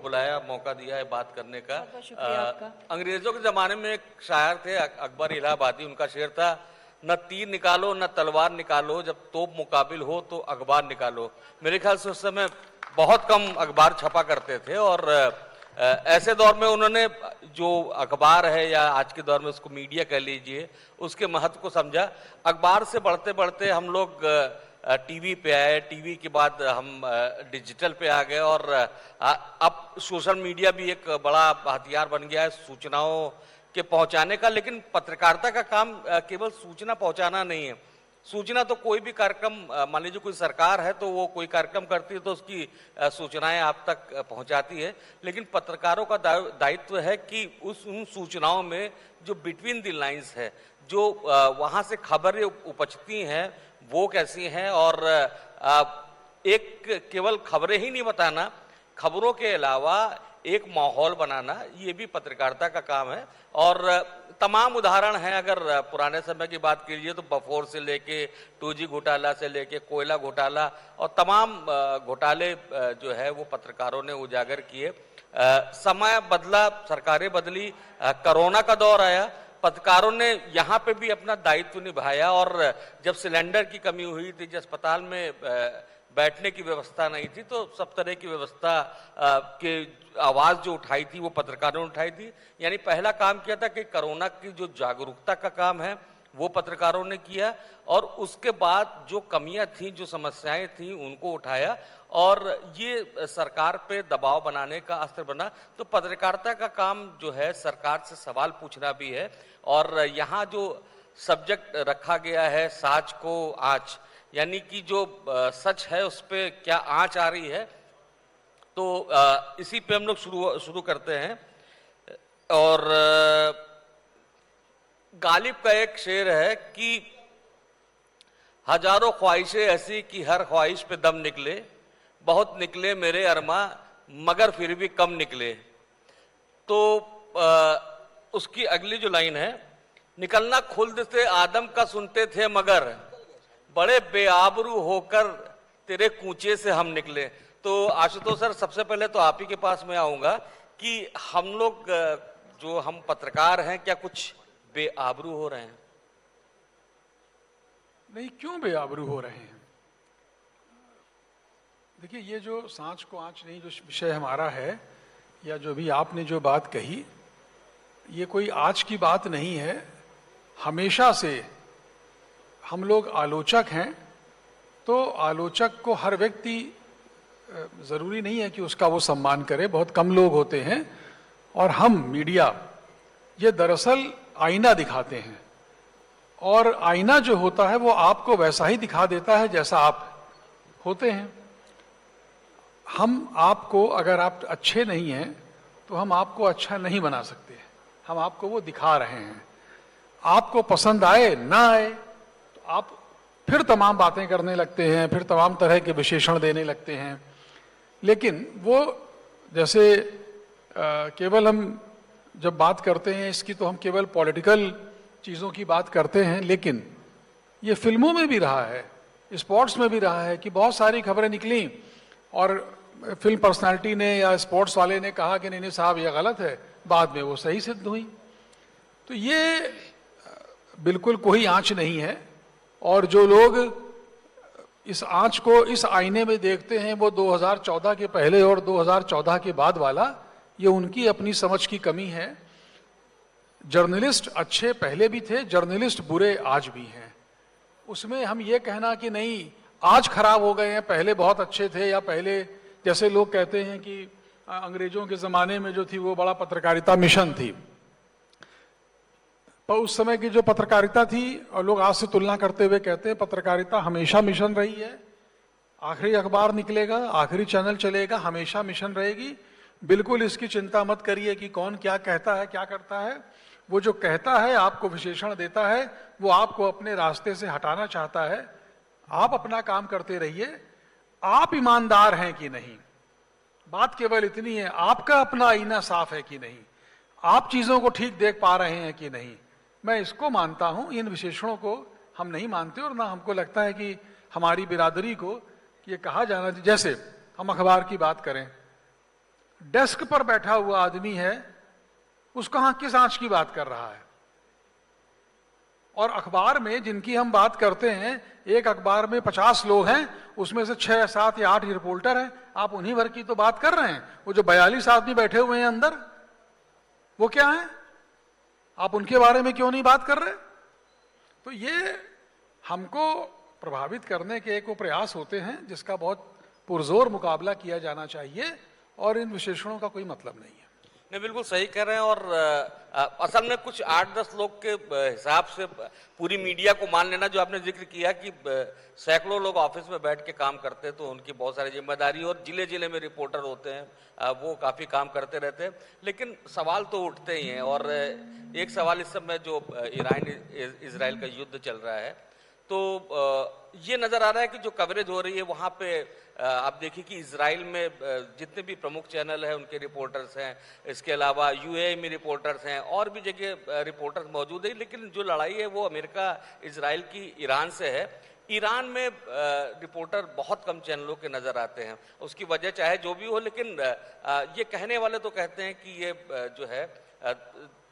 बुलाया, मौका दिया है बात करने का। बहुत बहुत शुक्रिया आपका। अंग्रेजों के ज़माने में एक शायर थे अकबर इलाहाबादी, उनका शेर था, न तीर निकालो न तलवार निकालो, जब तोप मुकाबिल हो तो अखबार निकालो। मेरे ख्याल से उस समय बहुत कम अखबार छपा करते थे और ऐसे दौर में उन्होंने जो अखबार है या आज के दौर में उसको मीडिया कह लीजिए, उसके महत्व को समझा। अखबार से बढ़ते बढ़ते हम लोग टीवी पे आए, टीवी के बाद हम डिजिटल पे आ गए और अब सोशल मीडिया भी एक बड़ा हथियार बन गया है सूचनाओं के पहुंचाने का। लेकिन पत्रकारिता का काम केवल सूचना पहुंचाना नहीं है। सूचना तो कोई भी कार्यक्रम, मान लीजिए कोई सरकार है तो वो कोई कार्यक्रम करती है तो उसकी सूचनाएं आप तक पहुंचाती है, लेकिन पत्रकारों का दायित्व है कि उन सूचनाओं में जो बिटवीन द लाइंस है, जो वहां से खबरें उपजती हैं वो कैसी हैं, और एक केवल खबरें ही नहीं बताना, खबरों के अलावा एक माहौल बनाना, ये भी पत्रकारिता का काम है। और तमाम उदाहरण हैं, अगर पुराने समय की बात कीजिए तो बफोर से लेके 2G घोटाला से लेके कोयला घोटाला और तमाम घोटाले जो है वो पत्रकारों ने उजागर किए। समय बदला, सरकारें बदली, कोरोना का दौर आया, पत्रकारों ने यहाँ पे भी अपना दायित्व निभाया। और जब सिलेंडर की कमी हुई थी, जब अस्पताल में बैठने की व्यवस्था नहीं थी, तो सब तरह की व्यवस्था के आवाज़ जो उठाई थी वो पत्रकारों ने उठाई थी। यानी पहला काम किया था कि कोरोना की जो जागरूकता का काम है वो पत्रकारों ने किया, और उसके बाद जो कमियां थी, जो समस्याएं थी, उनको उठाया और ये सरकार पे दबाव बनाने का अस्त्र बना। तो पत्रकारिता का काम जो है सरकार से सवाल पूछना भी है। और यहाँ जो सब्जेक्ट रखा गया है, साच को आँच, यानी कि जो सच है उस पर क्या आँच आ रही है, तो इसी पे हम लोग शुरू करते हैं। और गालिब का एक शेर है कि हजारों ख्वाहिशें ऐसी कि हर ख्वाहिश पे दम निकले, बहुत निकले मेरे अरमा मगर फिर भी कम निकले। तो उसकी अगली जो लाइन है, निकलना खुल्द से आदम का सुनते थे मगर बड़े बेआबरू होकर तेरे कूचे से हम निकले। तो आशुतोष सर, सबसे पहले तो आप ही के पास मैं आऊंगा कि हम लोग जो हम पत्रकार हैं, क्या कुछ बेआबरू हो रहे हैं? नहीं, क्यों बेआबरू हो रहे हैं? देखिए, ये जो सांच को आँच नहीं जो विषय हमारा है, या जो भी आपने जो बात कही, ये कोई आज की बात नहीं है। हमेशा से हम लोग आलोचक हैं, तो आलोचक को हर व्यक्ति ज़रूरी नहीं है कि उसका वो सम्मान करे, बहुत कम लोग होते हैं। और हम मीडिया ये दरअसल आईना दिखाते हैं, और आईना जो होता है वो आपको वैसा ही दिखा देता है जैसा आप होते हैं। हम आपको, अगर आप अच्छे नहीं हैं तो हम आपको अच्छा नहीं बना सकते, हम आपको वो दिखा रहे हैं। आपको पसंद आए ना आए तो आप फिर तमाम बातें करने लगते हैं, फिर तमाम तरह के विशेषण देने लगते हैं। लेकिन वो जैसे केवल हम जब बात करते हैं इसकी, तो हम केवल पॉलिटिकल चीज़ों की बात करते हैं, लेकिन ये फिल्मों में भी रहा है, स्पोर्ट्स में भी रहा है कि बहुत सारी खबरें निकली और फिल्म पर्सनालिटी ने या स्पोर्ट्स वाले ने कहा कि नहीं नहीं साहब ये गलत है, बाद में वो सही सिद्ध हुई। तो ये बिल्कुल कोई आँच नहीं है। और जो लोग इस आँच को इस आईने में देखते हैं, वो 2014 के पहले और 2014 के बाद वाला, ये उनकी अपनी समझ की कमी है। जर्नलिस्ट अच्छे पहले भी थे, जर्नलिस्ट बुरे आज भी हैं। उसमें हम ये कहना कि नहीं आज खराब हो गए हैं, पहले बहुत अच्छे थे, या पहले जैसे लोग कहते हैं कि अंग्रेजों के ज़माने में जो थी वो बड़ा पत्रकारिता मिशन थी, पर उस समय की जो पत्रकारिता थी, और लोग आज से तुलना करते हुए कहते हैं पत्रकारिता हमेशा मिशन रही है। आखिरी अखबार निकलेगा, आखिरी चैनल चलेगा, हमेशा मिशन रहेगी। बिल्कुल इसकी चिंता मत करिए कि कौन क्या कहता है, क्या करता है। वो जो कहता है, आपको विशेषण देता है, वो आपको अपने रास्ते से हटाना चाहता है। आप अपना काम करते रहिए। आप ईमानदार हैं कि नहीं, बात केवल इतनी है। आपका अपना आईना साफ है कि नहीं, आप चीजों को ठीक देख पा रहे हैं कि नहीं। मैं इसको मानता हूं, इन विशेषणों को हम नहीं मानते, और ना हमको लगता है कि हमारी बिरादरी को ये कहा जाना। जैसे हम अखबार की बात करें, डेस्क पर बैठा हुआ आदमी है, उसका कहां किस आंच की बात कर रहा है। और अखबार में जिनकी हम बात करते हैं, एक अखबार में 50 लोग हैं, उसमें से 6, 7 या 8 रिपोर्टर हैं, आप उन्हीं भर की तो बात कर रहे हैं। वो जो 42 आदमी बैठे हुए हैं अंदर, वो क्या है? आप उनके बारे में क्यों नहीं बात कर रहे? तो ये हमको प्रभावित करने के एक वो प्रयास होते हैं जिसका बहुत पुरजोर मुकाबला किया जाना चाहिए, और इन विशेषणों का कोई मतलब नहीं है। नहीं, बिल्कुल सही कह रहे हैं। और असल में कुछ 8-10 लोग के हिसाब से पूरी मीडिया को मान लेना, जो आपने जिक्र किया कि सैकड़ों लोग ऑफिस में बैठ के काम करते हैं, तो उनकी बहुत सारी जिम्मेदारी, और जिले जिले में रिपोर्टर होते हैं, वो काफ़ी काम करते रहते हैं। लेकिन सवाल तो उठते ही हैं, और एक सवाल इस समय जो ईरान इजराइल का युद्ध चल रहा है, तो ये नज़र आ रहा है कि जो कवरेज हो रही है वहाँ पे आप देखिए कि इजराइल में जितने भी प्रमुख चैनल हैं उनके रिपोर्टर्स हैं, इसके अलावा यूएई में रिपोर्टर्स हैं, और भी जगह रिपोर्टर्स मौजूद हैं। लेकिन जो लड़ाई है वो अमेरिका इजराइल की ईरान से है। ईरान में रिपोर्टर बहुत कम चैनलों के नज़र आते हैं। उसकी वजह चाहे जो भी हो, लेकिन ये कहने वाले तो कहते हैं कि ये जो है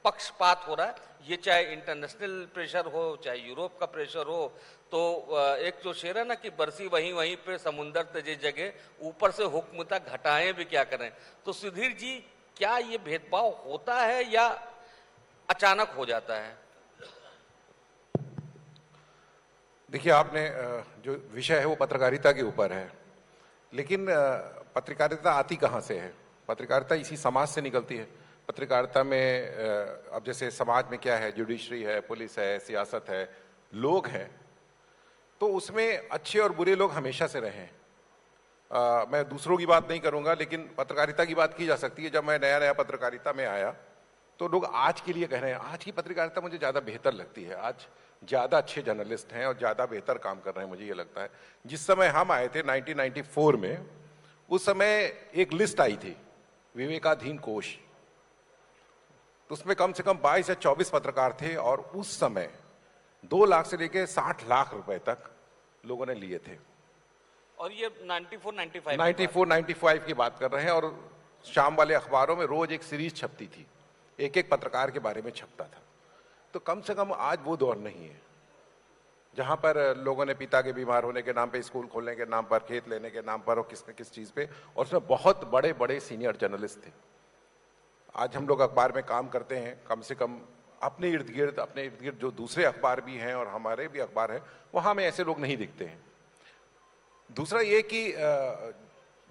पक्षपात हो रहा है। ये चाहे इंटरनेशनल प्रेशर हो, चाहे यूरोप का प्रेशर हो। तो एक जो शेर है ना कि बरसी वहीं वहीं पे समुंदर तेजी जगह, ऊपर से हुक्म तक घटाएं भी क्या करें। तो सुधीर जी, क्या ये भेदभाव होता है या अचानक हो जाता है? देखिए, आपने जो विषय है वो पत्रकारिता के ऊपर है, लेकिन पत्रकारिता आती कहाँ से है? पत्रकारिता इसी समाज से निकलती है। पत्रकारिता में अब जैसे समाज में क्या है, जुडिशरी है, पुलिस है, सियासत है, लोग हैं, तो उसमें अच्छे और बुरे लोग हमेशा से रहे हैं। मैं दूसरों की बात नहीं करूंगा, लेकिन पत्रकारिता की बात की जा सकती है। जब मैं नया नया पत्रकारिता में आया तो लोग आज के लिए कह रहे हैं, आज की पत्रकारिता मुझे ज़्यादा बेहतर लगती है, आज ज़्यादा अच्छे जर्नलिस्ट हैं और ज़्यादा बेहतर काम कर रहे हैं, मुझे ये लगता है। जिस समय हम आए थे 1994 में, उस समय एक लिस्ट आई थी, विवेकाधीन कोश, तो उसमें कम से कम 22 या 24 पत्रकार थे, और उस समय 2 लाख से लेकर 60 लाख रुपए तक लोगों ने लिए थे। और ये 94-95 94-95 की बात कर रहे हैं। और शाम वाले अखबारों में रोज एक सीरीज छपती थी, एक एक पत्रकार के बारे में छपता था। तो कम से कम आज वो दौर नहीं है जहां पर लोगों ने पिता के बीमार होने के नाम पे, स्कूल खोलने के नाम पर, खेत लेने के नाम पर, और किस चीज पे, और उसमें बहुत बड़े बड़े सीनियर जर्नलिस्ट थे। आज हम लोग अखबार में काम करते हैं, कम से कम अपने इर्द गिर्द जो दूसरे अखबार भी हैं और हमारे भी अखबार हैं, वहाँ में ऐसे लोग नहीं दिखते हैं। दूसरा ये कि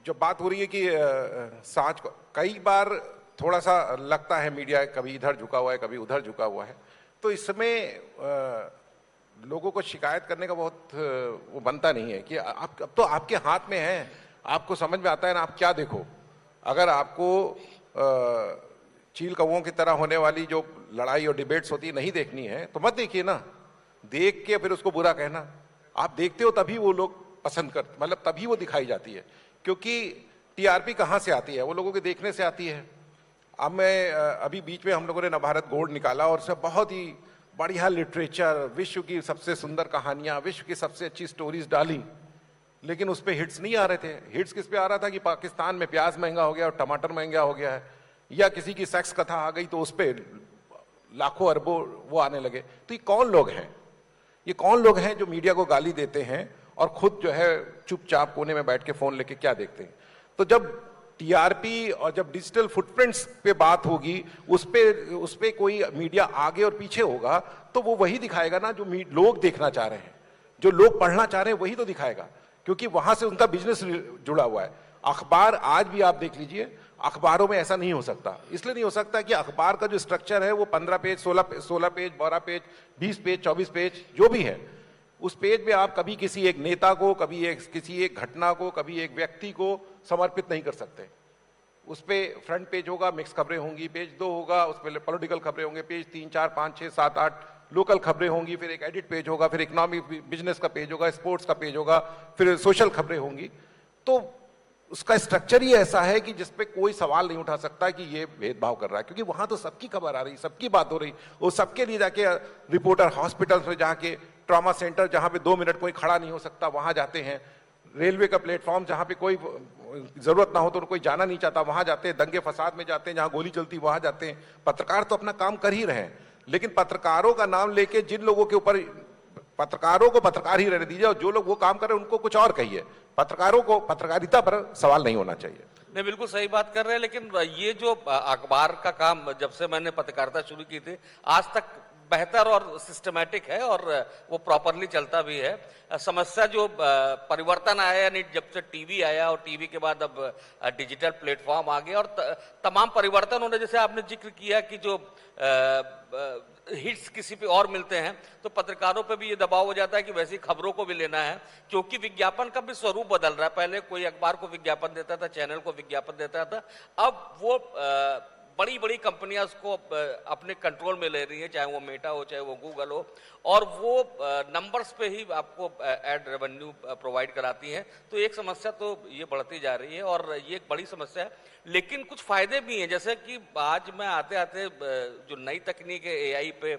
जो बात हो रही है कि सांच को कई बार थोड़ा सा लगता है मीडिया कभी इधर झुका हुआ है, कभी उधर झुका हुआ है, तो इसमें लोगों को शिकायत करने का बहुत वो बनता नहीं है कि आप, अब तो आपके हाथ में है, आपको समझ में आता है ना, आप क्या देखो। अगर आपको चील कौवों की तरह होने वाली जो लड़ाई और डिबेट्स होती है नहीं देखनी है, तो मत देखिए ना। देख के फिर उसको बुरा कहना, आप देखते हो तभी वो लोग पसंद कर, मतलब तभी वो दिखाई जाती है, क्योंकि टीआरपी कहाँ से आती है? वो लोगों के देखने से आती है। अब मैं अभी बीच में हम लोगों ने नवभारत गोल्ड निकाला, और उसमें बहुत ही बढ़िया लिटरेचर, विश्व की सबसे सुंदर कहानियां, विश्व की सबसे अच्छी स्टोरीज डाली, लेकिन उस पर हिट्स नहीं आ रहे थे। हिट्स किस पे आ रहा था कि पाकिस्तान में प्याज महंगा हो गया और टमाटर महंगा हो गया है, या किसी की सेक्स कथा आ गई तो उस पर लाखों अरबों वो आने लगे। तो ये कौन लोग हैं? ये कौन लोग हैं जो मीडिया को गाली देते हैं और खुद जो है चुपचाप कोने में बैठ के फोन लेके क्या देखते हैं? तो जब टीआरपी और जब डिजिटल फुटप्रिंट्स पे बात होगी, उस पे कोई मीडिया आगे और पीछे होगा, तो वो वही दिखाएगा ना जो लोग देखना चाह रहे हैं, जो लोग पढ़ना चाह रहे हैं, वही तो दिखाएगा, क्योंकि वहां से उनका बिजनेस जुड़ा हुआ है। अखबार आज भी आप देख लीजिए, अखबारों में ऐसा नहीं हो सकता। इसलिए नहीं हो सकता कि अखबार का जो स्ट्रक्चर है वो 15 page, 16 page, 12 page, 20 page, 24 page जो भी है, उस पेज में आप कभी किसी एक नेता को, कभी किसी एक घटना को, कभी एक व्यक्ति को समर्पित नहीं कर सकते। उस पे फ्रंट पेज होगा, मिक्स खबरें होंगी, पेज 2 होगा, उस पर पॉलिटिकल खबरें होंगे, पेज 3, 4, 5, 6, 7, 8 लोकल खबरें होंगी, फिर एक एडिट पेज होगा, फिर इकोनॉमिक बिजनेस का पेज होगा, स्पोर्ट्स का पेज होगा, फिर सोशल खबरें होंगी। तो उसका स्ट्रक्चर ही ऐसा है कि जिसपे कोई सवाल नहीं उठा सकता कि ये भेदभाव कर रहा है, क्योंकि वहां तो सबकी खबर आ रही, सबकी बात हो रही। वो सबके लिए जाके रिपोर्टर हॉस्पिटल्स में जाके, ट्रॉमा सेंटर जहां पे 2 मिनट कोई खड़ा नहीं हो सकता, वहां जाते हैं। रेलवे का प्लेटफॉर्म जहां पे कोई जरूरत ना हो तो कोई जाना नहीं चाहता, वहां जाते हैं, दंगे फसाद में जाते हैं, जहां गोली चलती वहां जाते हैं। पत्रकार तो अपना काम कर ही रहे हैं, लेकिन पत्रकारों का नाम लेके जिन लोगों के ऊपर, पत्रकारों को पत्रकार ही रहने दीजिए, और जो लोग वो काम कर रहे हैं उनको कुछ और कहिए। पत्रकारों को पत्रकारिता पर सवाल नहीं होना चाहिए। नहीं, बिल्कुल सही बात कर रहे हैं, लेकिन ये जो अखबार का काम जब से मैंने पत्रकारिता शुरू की थी आज तक बेहतर और सिस्टमैटिक है और वो प्रॉपरली चलता भी है। समस्या जो परिवर्तन आया, यानी जब से टीवी आया और टीवी के बाद अब डिजिटल प्लेटफॉर्म आ गया और तमाम परिवर्तन होने, जैसे आपने जिक्र किया कि जो हिट्स किसी पे और मिलते हैं तो पत्रकारों पे भी ये दबाव हो जाता है कि वैसी खबरों को भी लेना है, क्योंकि विज्ञापन का भी स्वरूप बदल रहा है। पहले कोई अखबार को विज्ञापन देता था, चैनल को विज्ञापन देता था, अब वो बड़ी बड़ी कंपनियां उसको अपने कंट्रोल में ले रही है, चाहे वो मेटा हो चाहे वो गूगल हो, और वो नंबर्स पे ही आपको एड रेवेन्यू प्रोवाइड कराती हैं। तो एक समस्या तो ये बढ़ती जा रही है और ये एक बड़ी समस्या है, लेकिन कुछ फायदे भी हैं। जैसे कि आज मैं आते आते जो नई तकनीक है एआई पे,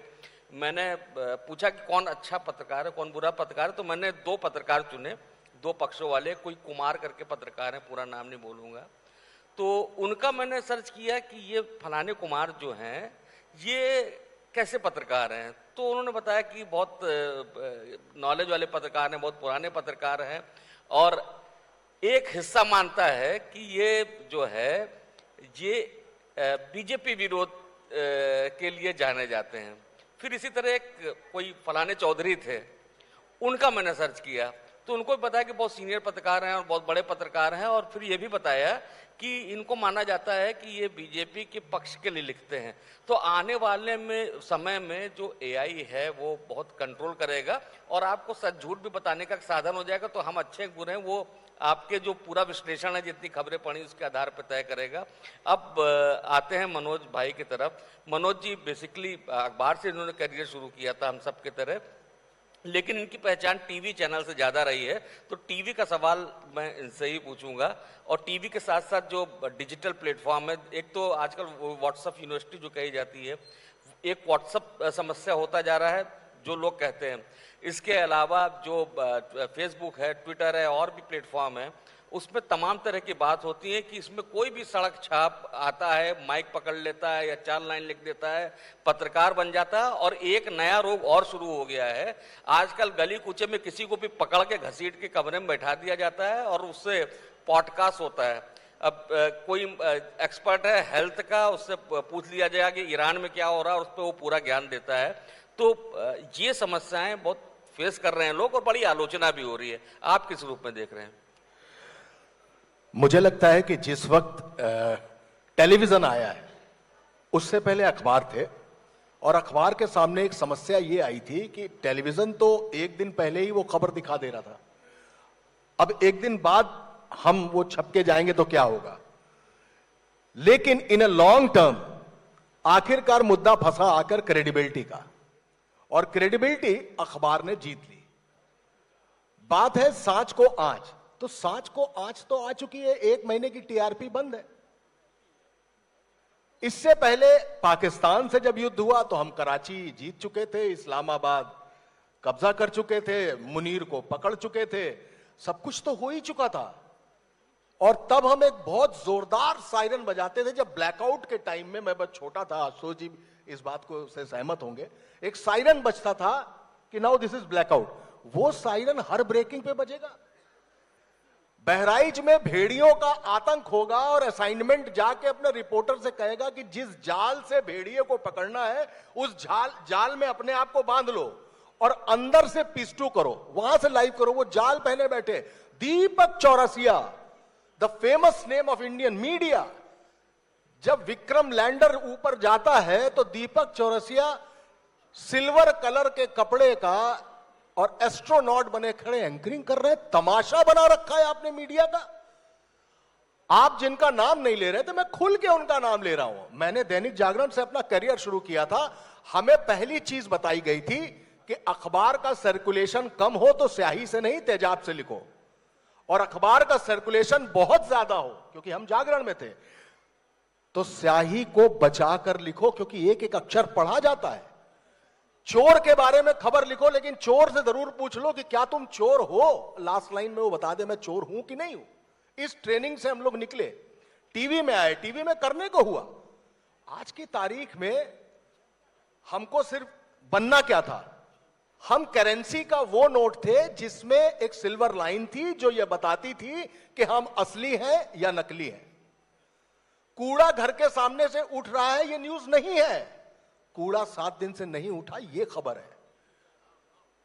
मैंने पूछा कि कौन अच्छा पत्रकार है कौन बुरा पत्रकार है, तो मैंने 2 पत्रकार चुने, 2 पक्षों वाले। कोई कुमार करके पत्रकार है, पूरा नाम नहीं बोलूँगा, तो उनका मैंने सर्च किया कि ये फलाने कुमार जो हैं ये कैसे पत्रकार हैं, तो उन्होंने बताया कि बहुत नॉलेज वाले पत्रकार हैं, बहुत पुराने पत्रकार हैं, और एक हिस्सा मानता है कि ये जो है ये बीजेपी विरोध के लिए जाने जाते हैं। फिर इसी तरह एक कोई फलाने चौधरी थे, उनका मैंने सर्च किया तो उनको भी बताया कि बहुत सीनियर पत्रकार हैं और बहुत बड़े पत्रकार हैं, और फिर ये भी बताया कि इनको माना जाता है कि ये बीजेपी के पक्ष के लिए लिखते हैं। तो आने वाले में समय में जो एआई है वो बहुत कंट्रोल करेगा और आपको सच झूठ भी बताने का साधन हो जाएगा। तो हम अच्छे बुरे हैं वो आपके जो पूरा विश्लेषण है, जितनी खबरें पढ़ी उसके आधार पर तय करेगा। अब आते हैं मनोज भाई की तरफ। मनोज जी बेसिकली अखबार से इन्होंने करियर शुरू किया था हम सब की तरह, लेकिन इनकी पहचान टीवी चैनल से ज़्यादा रही है, तो टीवी का सवाल मैं इनसे ही पूछूंगा। और टीवी के साथ साथ जो डिजिटल प्लेटफॉर्म है, एक तो आजकल व्हाट्सएप यूनिवर्सिटी जो कही जाती है, एक व्हाट्सएप समस्या होता जा रहा है जो लोग कहते हैं। इसके अलावा जो फेसबुक है, ट्विटर है और भी प्लेटफॉर्म है, उसमें तमाम तरह की बात होती है कि इसमें कोई भी सड़क छाप आता है, माइक पकड़ लेता है या 4 लाइन लिख देता है, पत्रकार बन जाता है। और एक नया रोग और शुरू हो गया है, आजकल गली कूचे में किसी को भी पकड़ के घसीट के कमरे में बैठा दिया जाता है और उससे पॉडकास्ट होता है। अब कोई एक्सपर्ट है हेल्थ का, उससे पूछ लिया जाएगा कि ईरान में क्या हो रहा है, उस पर वो पूरा ज्ञान देता है। तो ये समस्याएं बहुत फेस कर रहे हैं लोग और बड़ी आलोचना भी हो रही है। आप किस रूप में देख रहे हैं? मुझे लगता है कि जिस वक्त टेलीविजन आया है उससे पहले अखबार थे, और अखबार के सामने एक समस्या ये आई थी कि टेलीविजन तो एक दिन पहले ही वो खबर दिखा दे रहा था, अब एक दिन बाद हम वो छप के जाएंगे तो क्या होगा। लेकिन इन अ लॉन्ग टर्म आखिरकार मुद्दा फंसा आकर क्रेडिबिलिटी का, और क्रेडिबिलिटी अखबार ने जीत ली। बात है सांच को आंच, तो सांच को आंच तो आ चुकी है, 1 महीने की टीआरपी बंद है। इससे पहले पाकिस्तान से जब युद्ध हुआ तो हम कराची जीत चुके थे, इस्लामाबाद कब्जा कर चुके थे, मुनीर को पकड़ चुके थे, सब कुछ तो हो ही चुका था। और तब हम एक बहुत जोरदार सायरन बजाते थे जब ब्लैकआउट के टाइम में, मैं बहुत छोटा था, आशुतोष जी इस बात को से सहमत होंगे, एक सायरन बजता था कि नाउ दिस इज ब्लैकआउट। वो सायरन हर ब्रेकिंग पे बजेगा। बहराइच में भेड़ियों का आतंक होगा और असाइनमेंट जाके अपने रिपोर्टर से कहेगा कि जिस जाल से भेड़िए को पकड़ना है उस जाल में अपने आप को बांध लो और अंदर से पिस्टू करो, वहां से लाइव करो। वो जाल पहने बैठे Deepak Chaurasia, the famous name of Indian media. जब विक्रम लैंडर ऊपर जाता है तो दीपक चौरसिया सिल्वर कलर के कपड़े का और एस्ट्रोनॉट बने खड़े एंकरिंग कर रहे हैं। तमाशा बना रखा है आपने मीडिया का। आप जिनका नाम नहीं ले रहे थे, मैं खुल के उनका नाम ले रहा हूं। मैंने दैनिक जागरण से अपना करियर शुरू किया था, हमें पहली चीज बताई गई थी कि अखबार का सर्कुलेशन कम हो तो स्याही से नहीं तेजाब से लिखो, और अखबार का सर्कुलेशन बहुत ज्यादा हो, क्योंकि हम जागरण में थे, तो स्याही को बचाकर लिखो, क्योंकि एक एक अक्षर पढ़ा जाता है। चोर के बारे में खबर लिखो, लेकिन चोर से जरूर पूछ लो कि क्या तुम चोर हो। लास्ट लाइन में वो बता दे मैं चोर हूं कि नहीं हूं। इस ट्रेनिंग से हम लोग निकले, टीवी में आए, टीवी में करने को हुआ। आज की तारीख में हमको सिर्फ बनना क्या था, हम करेंसी का वो नोट थे जिसमें एक सिल्वर लाइन थी जो यह बताती थी कि हम असली हैं या नकली हैं। कूड़ा घर के सामने से उठ रहा है ये न्यूज नहीं है, कूड़ा 7 दिन से नहीं उठा ये खबर है।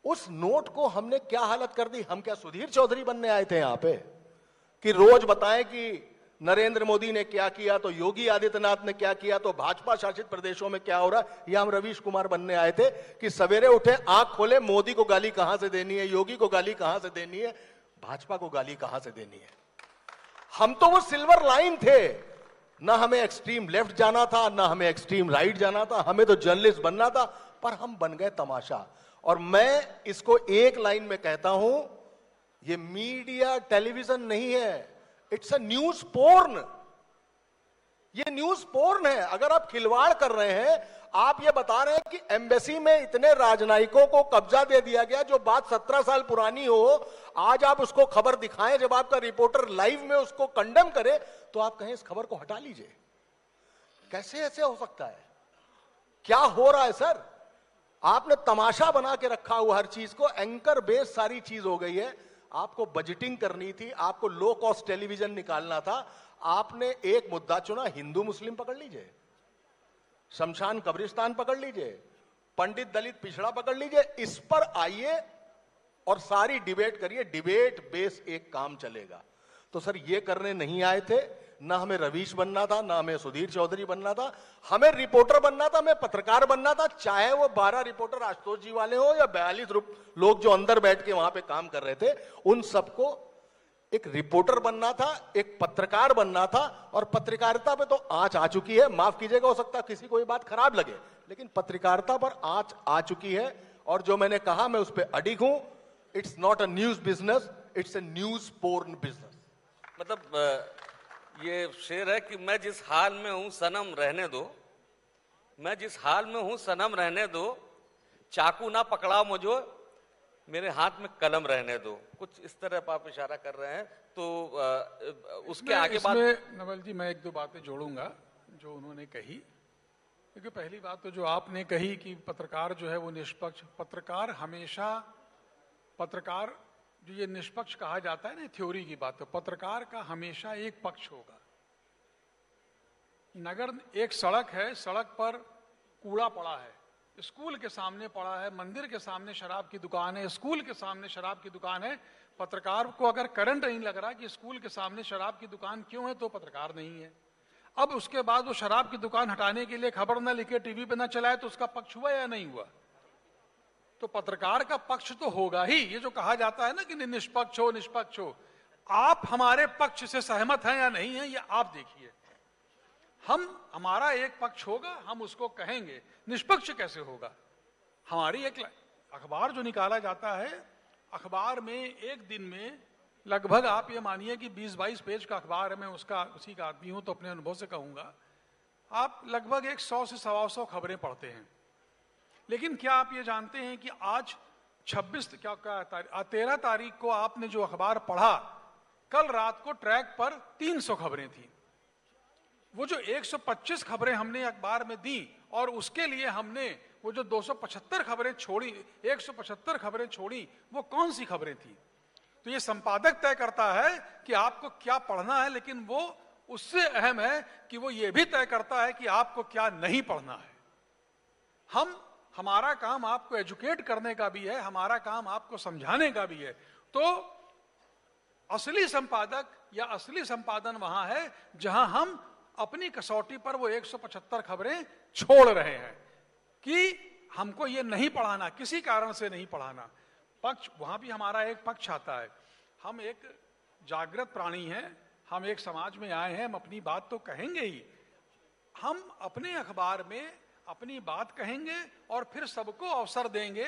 उस नोट को हमने क्या हालत कर दी। हम क्या सुधीर चौधरी बनने आए थे यहां पे कि रोज बताएं कि नरेंद्र मोदी ने क्या किया तो योगी आदित्यनाथ ने क्या किया तो भाजपा शासित प्रदेशों में क्या हो रहा है। या हम रवीश कुमार बनने आए थे कि सवेरे उठे आंख खोले मोदी को गाली कहां से देनी है, योगी को गाली कहां से देनी है, भाजपा को गाली कहां से देनी है। हम तो वो सिल्वर लाइन थे, ना हमें एक्सट्रीम लेफ्ट जाना था ना हमें एक्सट्रीम राइट जाना था, हमें तो जर्नलिस्ट बनना था, पर हम बन गए तमाशा। और मैं इसको एक लाइन में कहता हूं, ये मीडिया टेलीविजन नहीं है, इट्स अ न्यूज पोर्न। ये न्यूज पोर्न है। अगर आप खिलवाड़ कर रहे हैं, आप ये बता रहे हैं कि एम्बेसी में इतने राजनयिकों को कब्जा दे दिया गया, जो बात 17 साल पुरानी हो, आज आप उसको खबर दिखाएं, जब आपका रिपोर्टर लाइव में उसको कंडेम करे तो आप कहें इस खबर को हटा लीजिए। कैसे ऐसे हो सकता है? क्या हो रहा है सर? आपने तमाशा बना के रखा हुआ हर चीज को, एंकर बेस सारी चीज हो गई है। आपको बजटिंग करनी थी, आपको लो कॉस्ट टेलीविजन निकालना था, आपने एक मुद्दा चुना, हिंदू मुस्लिम पकड़ लीजिए, शमशान कब्रिस्तान पकड़ लीजिए, पंडित दलित पिछड़ा पकड़ लीजिए, इस पर आइए और सारी डिबेट करिए, डिबेट बेस एक काम चलेगा। तो सर ये करने नहीं आए थे, ना हमें रवीश बनना था ना हमें सुधीर चौधरी बनना था, हमें रिपोर्टर बनना था, हमें पत्रकार बनना था। चाहे वो 12 रिपोर्टर आशुतोष जी वाले हो या 42 लोग जो अंदर बैठ के वहां पे काम कर रहे थे, उन सबको एक रिपोर्टर बनना था, एक पत्रकार बनना था। और पत्रकारिता पे तो आंच आ चुकी है, माफ कीजिएगा, हो सकता है किसी को ये बात खराब लगे, लेकिन पत्रकारिता पर आंच आ चुकी है। और जो मैंने कहा मैं उस पर अडिग हूं, it's not a news business, it's a news porn business. मतलब ये शेर है कि मैं जिस हाल में हूं सनम रहने दो, मैं जिस हाल में हूं सनम रहने दो, चाकू ना पकड़ाओ मुझे, मेरे हाथ में कलम रहने दो। कुछ इस तरह आप इशारा कर रहे हैं। तो उसके आगे बात, नवल जी मैं 1-2 बातें जोड़ूंगा जो उन्होंने कही। क्योंकि पहली बात तो जो आपने कही कि पत्रकार जो है वो निष्पक्ष, पत्रकार हमेशा, पत्रकार जो ये निष्पक्ष कहा जाता है ना, थ्योरी की बात है, पत्रकार का हमेशा एक पक्ष होगा। नगर एक सड़क है, सड़क पर कूड़ा पड़ा है, स्कूल के सामने पड़ा है, मंदिर के सामने शराब की दुकान है, स्कूल के सामने शराब की दुकान है। पत्रकार को अगर करंट नहीं लग रहा कि स्कूल के सामने शराब की दुकान क्यों है, तो पत्रकार नहीं है। अब उसके बाद वो शराब की दुकान हटाने के लिए खबर न लिखे, टीवी पे न चलाए, तो उसका पक्ष हुआ या नहीं हुआ? तो पत्रकार का पक्ष तो होगा ही। ये जो कहा जाता है ना कि निष्पक्ष हो, निष्पक्ष हो, आप हमारे पक्ष से सहमत हैं या नहीं हैं ये आप देखिए। हमारा एक पक्ष होगा, हम उसको कहेंगे, निष्पक्ष कैसे होगा? हमारी एक अखबार जो निकाला जाता है, अखबार में एक दिन में लगभग आप ये मानिए कि 20-22 पेज का अखबार है, मैं उसी का आदमी हूं तो अपने अनुभव से कहूंगा, आप लगभग 100 से 125 खबरें पढ़ते हैं। लेकिन क्या आप ये जानते हैं कि आज 13 तारीख को आपने जो अखबार पढ़ा, कल रात को ट्रैक पर 300 खबरें थी। वो जो 125 खबरें हमने अखबार में दी और उसके लिए हमने वो जो 275 खबरें छोड़ी, 175 खबरें छोड़ी, वो कौन सी खबरें थी? तो ये संपादक तय करता है कि आपको क्या पढ़ना है, लेकिन वो उससे अहम है कि वो ये भी तय करता है कि आपको क्या नहीं पढ़ना है। हमारा काम आपको एजुकेट करने का भी है, हमारा काम आपको समझाने का भी है। तो असली संपादक या असली संपादन वहां है जहां हम अपनी कसौटी पर वो 175 खबरें छोड़ रहे हैं कि हमको ये नहीं पढ़ाना, किसी कारण से नहीं पढ़ाना। पक्ष वहां भी हमारा एक पक्ष आता है। हम एक जागृत प्राणी हैं, हम एक समाज में आए हैं, हम अपनी बात तो कहेंगे ही। हम अपने अखबार में अपनी बात कहेंगे और फिर सबको अवसर देंगे,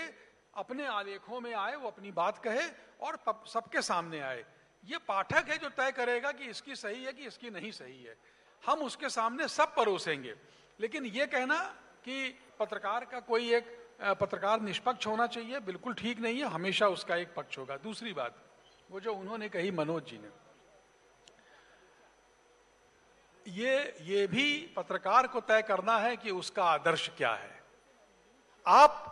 अपने आलेखों में आए वो अपनी बात कहे और सबके सामने आए। ये पाठक है जो तय करेगा कि इसकी सही है कि इसकी नहीं सही है। हम उसके सामने सब परोसेंगे। लेकिन ये कहना कि पत्रकार का कोई एक पत्रकार निष्पक्ष होना चाहिए, बिल्कुल ठीक नहीं है, हमेशा उसका एक पक्ष होगा। दूसरी बात, वो जो उन्होंने कही मनोज जी ने, ये भी पत्रकार को तय करना है कि उसका आदर्श क्या है। आप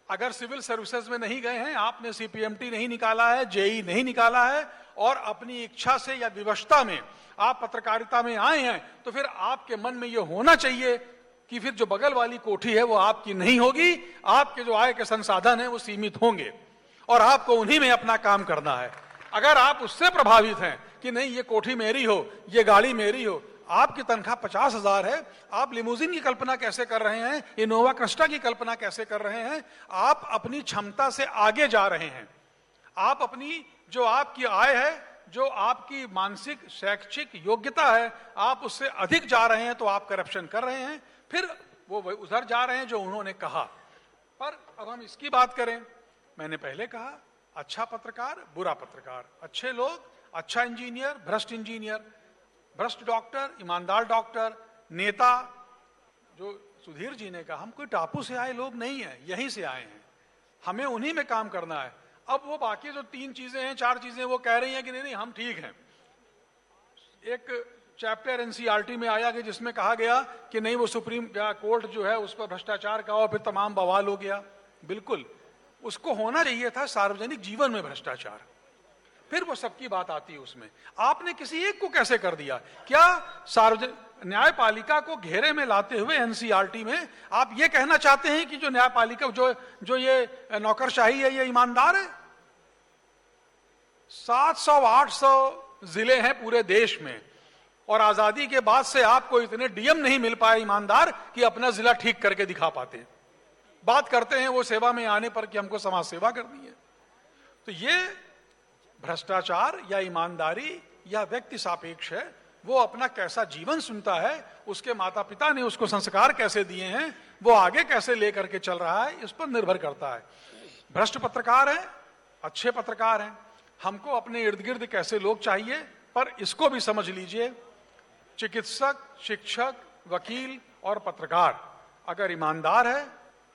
अगर सिविल सर्विसेज में नहीं गए हैं, आपने सीपीएमटी नहीं निकाला है, जेई नहीं निकाला है, और अपनी इच्छा से या विवशता में आप पत्रकारिता में आए हैं, तो फिर आपके मन में यह होना चाहिए कि फिर जो बगल वाली कोठी है वो आपकी नहीं होगी, आपके जो आय के संसाधन हैं वो सीमित होंगे और आपको उन्हीं में अपना काम करना है। अगर आप उससे प्रभावित हैं कि नहीं ये कोठी मेरी हो, ये गाड़ी मेरी हो, आपकी तनख्वाह 50,000 है, आप लिमोजिन की कल्पना कैसे कर रहे हैं, इनोवा क्रिस्टा की कल्पना कैसे कर रहे हैं, आप अपनी क्षमता से आगे जा रहे हैं। आप अपनी जो आपकी आय है, जो आपकी मानसिक शैक्षिक योग्यता है, आप उससे अधिक जा रहे हैं, तो आप करप्शन कर रहे हैं, फिर वो उधर जा रहे हैं जो उन्होंने कहा। पर अब हम इसकी बात करें, मैंने पहले कहा अच्छा पत्रकार, बुरा पत्रकार, अच्छे लोग, अच्छा इंजीनियर, भ्रष्ट डॉक्टर, ईमानदार डॉक्टर, नेता। जो सुधीर जी ने कहा, हम कोई टापू से आए लोग नहीं है, यहीं से आए हैं, हमें उन्हीं में काम करना है। अब वो बाकी जो 3 चीजें हैं, 4 चीजें वो कह रही हैं कि नहीं हम ठीक हैं। एक चैप्टर एनसीईआरटी में आया कि जिसमें कहा गया कि नहीं वो सुप्रीम कोर्ट जो है उस पर भ्रष्टाचार का और फिर तमाम बवाल हो गया। बिल्कुल उसको होना चाहिए था सार्वजनिक जीवन में भ्रष्टाचार, फिर वो सबकी बात आती है उसमें। आपने किसी एक को कैसे कर दिया? क्या सार्वजनिक न्यायपालिका को घेरे में लाते हुए एनसीईआरटी में आप ये कहना चाहते हैं कि जो न्यायपालिका जो ये नौकरशाही है ये ईमानदार है? 700-800 जिले हैं पूरे देश में, और आजादी के बाद से आपको इतने डीएम नहीं मिल पाए ईमानदार कि अपना जिला ठीक करके दिखा पाते। बात करते हैं वो सेवा में आने पर कि हमको समाज सेवा करनी है। तो ये भ्रष्टाचार या ईमानदारी या व्यक्ति सापेक्ष है। वो अपना कैसा जीवन सुनता है, उसके माता पिता ने उसको संस्कार कैसे दिए हैं, वो आगे कैसे लेकर के चल रहा है, इस पर निर्भर करता है। भ्रष्ट पत्रकार हैं, अच्छे पत्रकार हैं, हमको अपने इर्द गिर्द कैसे लोग चाहिए। पर इसको भी समझ लीजिए, चिकित्सक, शिक्षक, वकील और पत्रकार अगर ईमानदार है,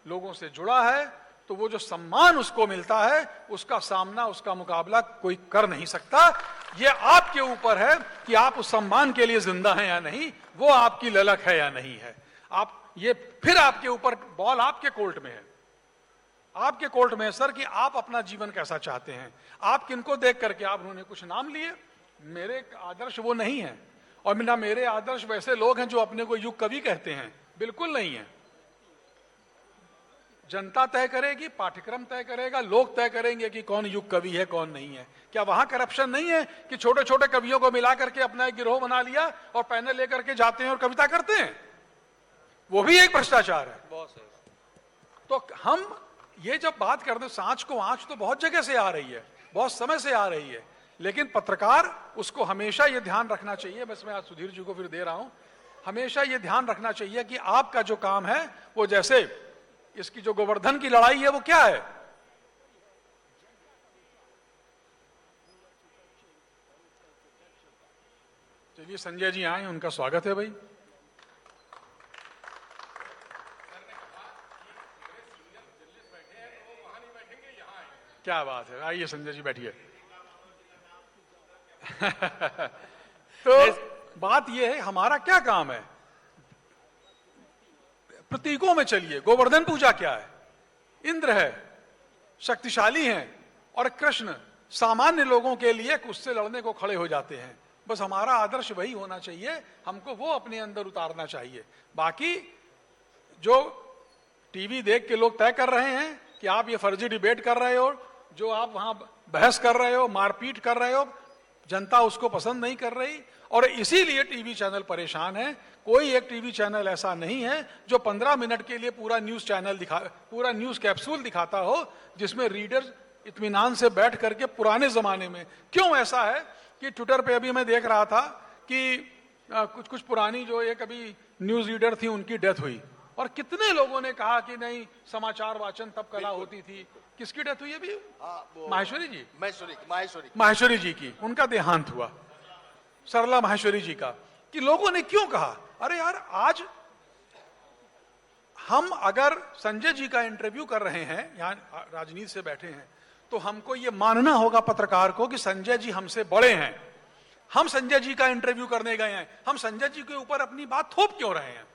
लोगों से जुड़ा है, तो वो जो सम्मान उसको मिलता है उसका सामना, उसका मुकाबला कोई कर नहीं सकता। ये आपके ऊपर है कि आप उस सम्मान के लिए जिंदा हैं या नहीं, वो आपकी ललक है या नहीं है। आप ये फिर आपके ऊपर, बॉल आपके कोर्ट में है, आपके कोर्ट में है सर कि आप अपना जीवन कैसा चाहते हैं। आप किनको देख करके, आप उन्होंने कुछ नाम लिए, मेरे आदर्श वो नहीं है, और ना मेरे आदर्श वैसे लोग हैं जो अपने को युग कवि कहते हैं, बिल्कुल नहीं है। जनता तय करेगी, पाठ्यक्रम तय करेगा, लोग तय करेंगे कि कौन युग कवि है कौन नहीं है। क्या वहां करप्शन नहीं है कि छोटे छोटे कवियों को मिला करके अपना एक गिरोह बना लिया और पैनल लेकर के जाते हैं और कविता करते हैं? वो भी एक भ्रष्टाचार है। बहुत सही। तो हम ये जब बात करते हैं, सांच को आंच तो बहुत जगह से आ रही है, बहुत समय से आ रही है, लेकिन पत्रकार उसको हमेशा ये ध्यान रखना चाहिए, बस मैं आज सुधीर जी को फिर दे रहा हूं, हमेशा ये ध्यान रखना चाहिए कि आपका जो काम है वो, जैसे इसकी जो गोवर्धन की लड़ाई है वो क्या है? चलिए संजय जी आए, उनका स्वागत है भाई। क्या बात है, आइए संजय जी बैठिए। तो बात यह है, हमारा क्या काम है? प्रतीकों में चलिए। गोवर्धन पूजा क्या है? इंद्र है, शक्तिशाली हैं, और कृष्ण सामान्य लोगों के लिए उससे लड़ने को खड़े हो जाते हैं। बस हमारा आदर्श वही होना चाहिए, हमको वो अपने अंदर उतारना चाहिए। बाकी जो टीवी देख के लोग तय कर रहे हैं कि आप ये फर्जी डिबेट कर रहे हो, जो आप वहां बहस कर रहे हो, मारपीट कर रहे हो, जनता उसको पसंद नहीं कर रही, और इसीलिए टीवी चैनल परेशान है। कोई एक टीवी चैनल ऐसा नहीं है जो 15 मिनट के लिए पूरा न्यूज कैप्सूल दिखाता हो, जिसमें रीडर इत्मीनान से बैठ करके, पुराने जमाने में क्यों ऐसा है कि ट्विटर पे अभी मैं देख रहा था कि कुछ पुरानी जो एक अभी न्यूज रीडर थी, उनकी डेथ हुई, और कितने लोगों ने कहा कि नहीं समाचार वाचन तब कला होती थी। किसकी डेथ हुई अभी? माहेश्वरी जी, माहेश्वरी जी की, उनका देहांत हुआ, सरला माहेश्वरी जी का। कि लोगों ने क्यों कहा? अरे यार, आज हम अगर संजय जी का इंटरव्यू कर रहे हैं, यहाँ राजनीति से बैठे हैं, तो हमको ये मानना होगा पत्रकार को कि संजय जी हमसे बड़े हैं। हम संजय जी का इंटरव्यू करने गए हैं, हम संजय जी के ऊपर अपनी बात थोप क्यों रहे हैं?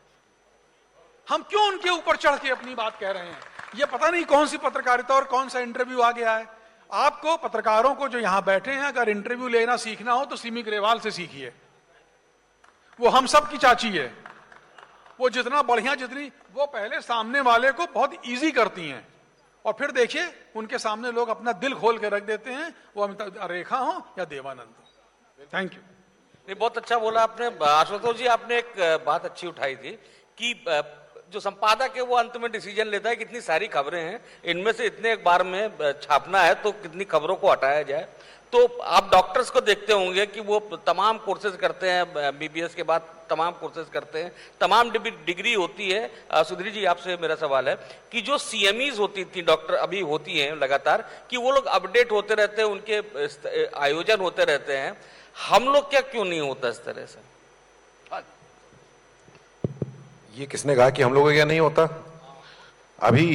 हम क्यों उनके ऊपर चढ़ के अपनी बात कह रहे हैं? ये पता नहीं कौन सी पत्रकारिता और कौन सा इंटरव्यू आ गया है। आपको पत्रकारों को जो यहां बैठे हैं, अगर इंटरव्यू लेना सीखना हो तो सिमी ग्रेवाल से सीखिए। वो हम सब की चाची है। वो जितना बढ़िया, जितनी वो पहले सामने वाले को बहुत इजी करती हैं और फिर देखिए उनके सामने लोग अपना दिल खोल के रख देते हैं, वो अमिताभ रेखा हो या देवानंद हो। Thank you. नहीं, बहुत अच्छा बोला आपने आशुतोष जी। आपने एक बात अच्छी उठाई थी कि जो संपादक है वो अंत में डिसीजन लेता है। कितनी सारी खबरें हैं, इनमें से इतने एक बार में छापना है तो कितनी खबरों को हटाया जाए। तो आप डॉक्टर्स को देखते होंगे कि वो तमाम कोर्सेज करते हैं, बीबीएस के बाद तमाम कोर्सेज करते हैं, तमाम डिग्री होती है। सुधीर जी, आपसे मेरा सवाल है कि जो सीएमईज होती थी डॉक्टर, अभी होती हैं लगातार, कि वो लोग अपडेट होते रहते हैं, उनके आयोजन होते रहते हैं, हम लोग क्या क्यों नहीं होता इस तरह से? ये किसने कहा कि हम लोगों का नहीं होता? अभी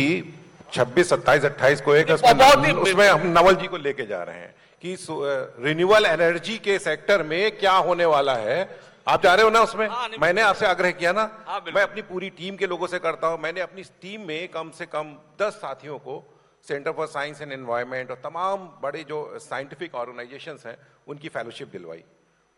26, 27, 28 को एक उसमें हम नवल जी को लेके जा रहे हैं कि रिन्यूएबल एनर्जी के सेक्टर में क्या होने वाला है। आप जा रहे हो ना उसमें? मैंने आपसे आग्रह किया ना, मैं अपनी पूरी टीम के लोगों से करता हूं। मैंने अपनी टीम में कम से कम 10 साथियों को centre for science and environment और तमाम बड़े जो साइंटिफिक ऑर्गेनाइजेशंस हैं उनकी फेलोशिप दिलवाई।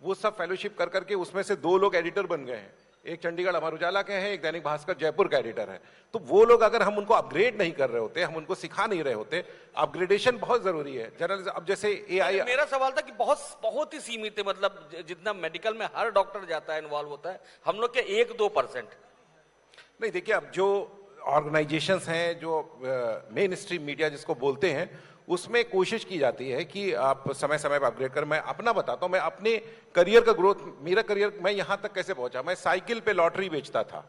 वो सब फेलोशिप कर करके उसमें से 2 लोग एडिटर बन गए हैं। एक चंडीगढ़ अमर उजाला के हैं, एक दैनिक भास्कर जयपुर का एडिटर है। तो वो लोग, अगर हम उनको अपग्रेड नहीं कर रहे होते, हम उनको सिखा नहीं रहे होते, अपग्रेडेशन बहुत जरूरी है। जर्नलिज्म, अब जैसे एआई, मेरा सवाल था कि बहुत ही सीमित है, मतलब जितना मेडिकल में हर डॉक्टर जाता है, इन्वॉल्व होता है, हम लोग के 1-2%। नहीं, देखिए, अब जो ऑर्गेनाइजेशंस हैं, जो मेन स्ट्रीम मीडिया जिसको बोलते हैं, उसमें कोशिश की जाती है कि आप समय समय पर अपग्रेड कर। मैं अपना बताता हूं, मैं अपने करियर का ग्रोथ, मेरा करियर, मैं यहां तक कैसे पहुंचा। मैं साइकिल पे लॉटरी बेचता था,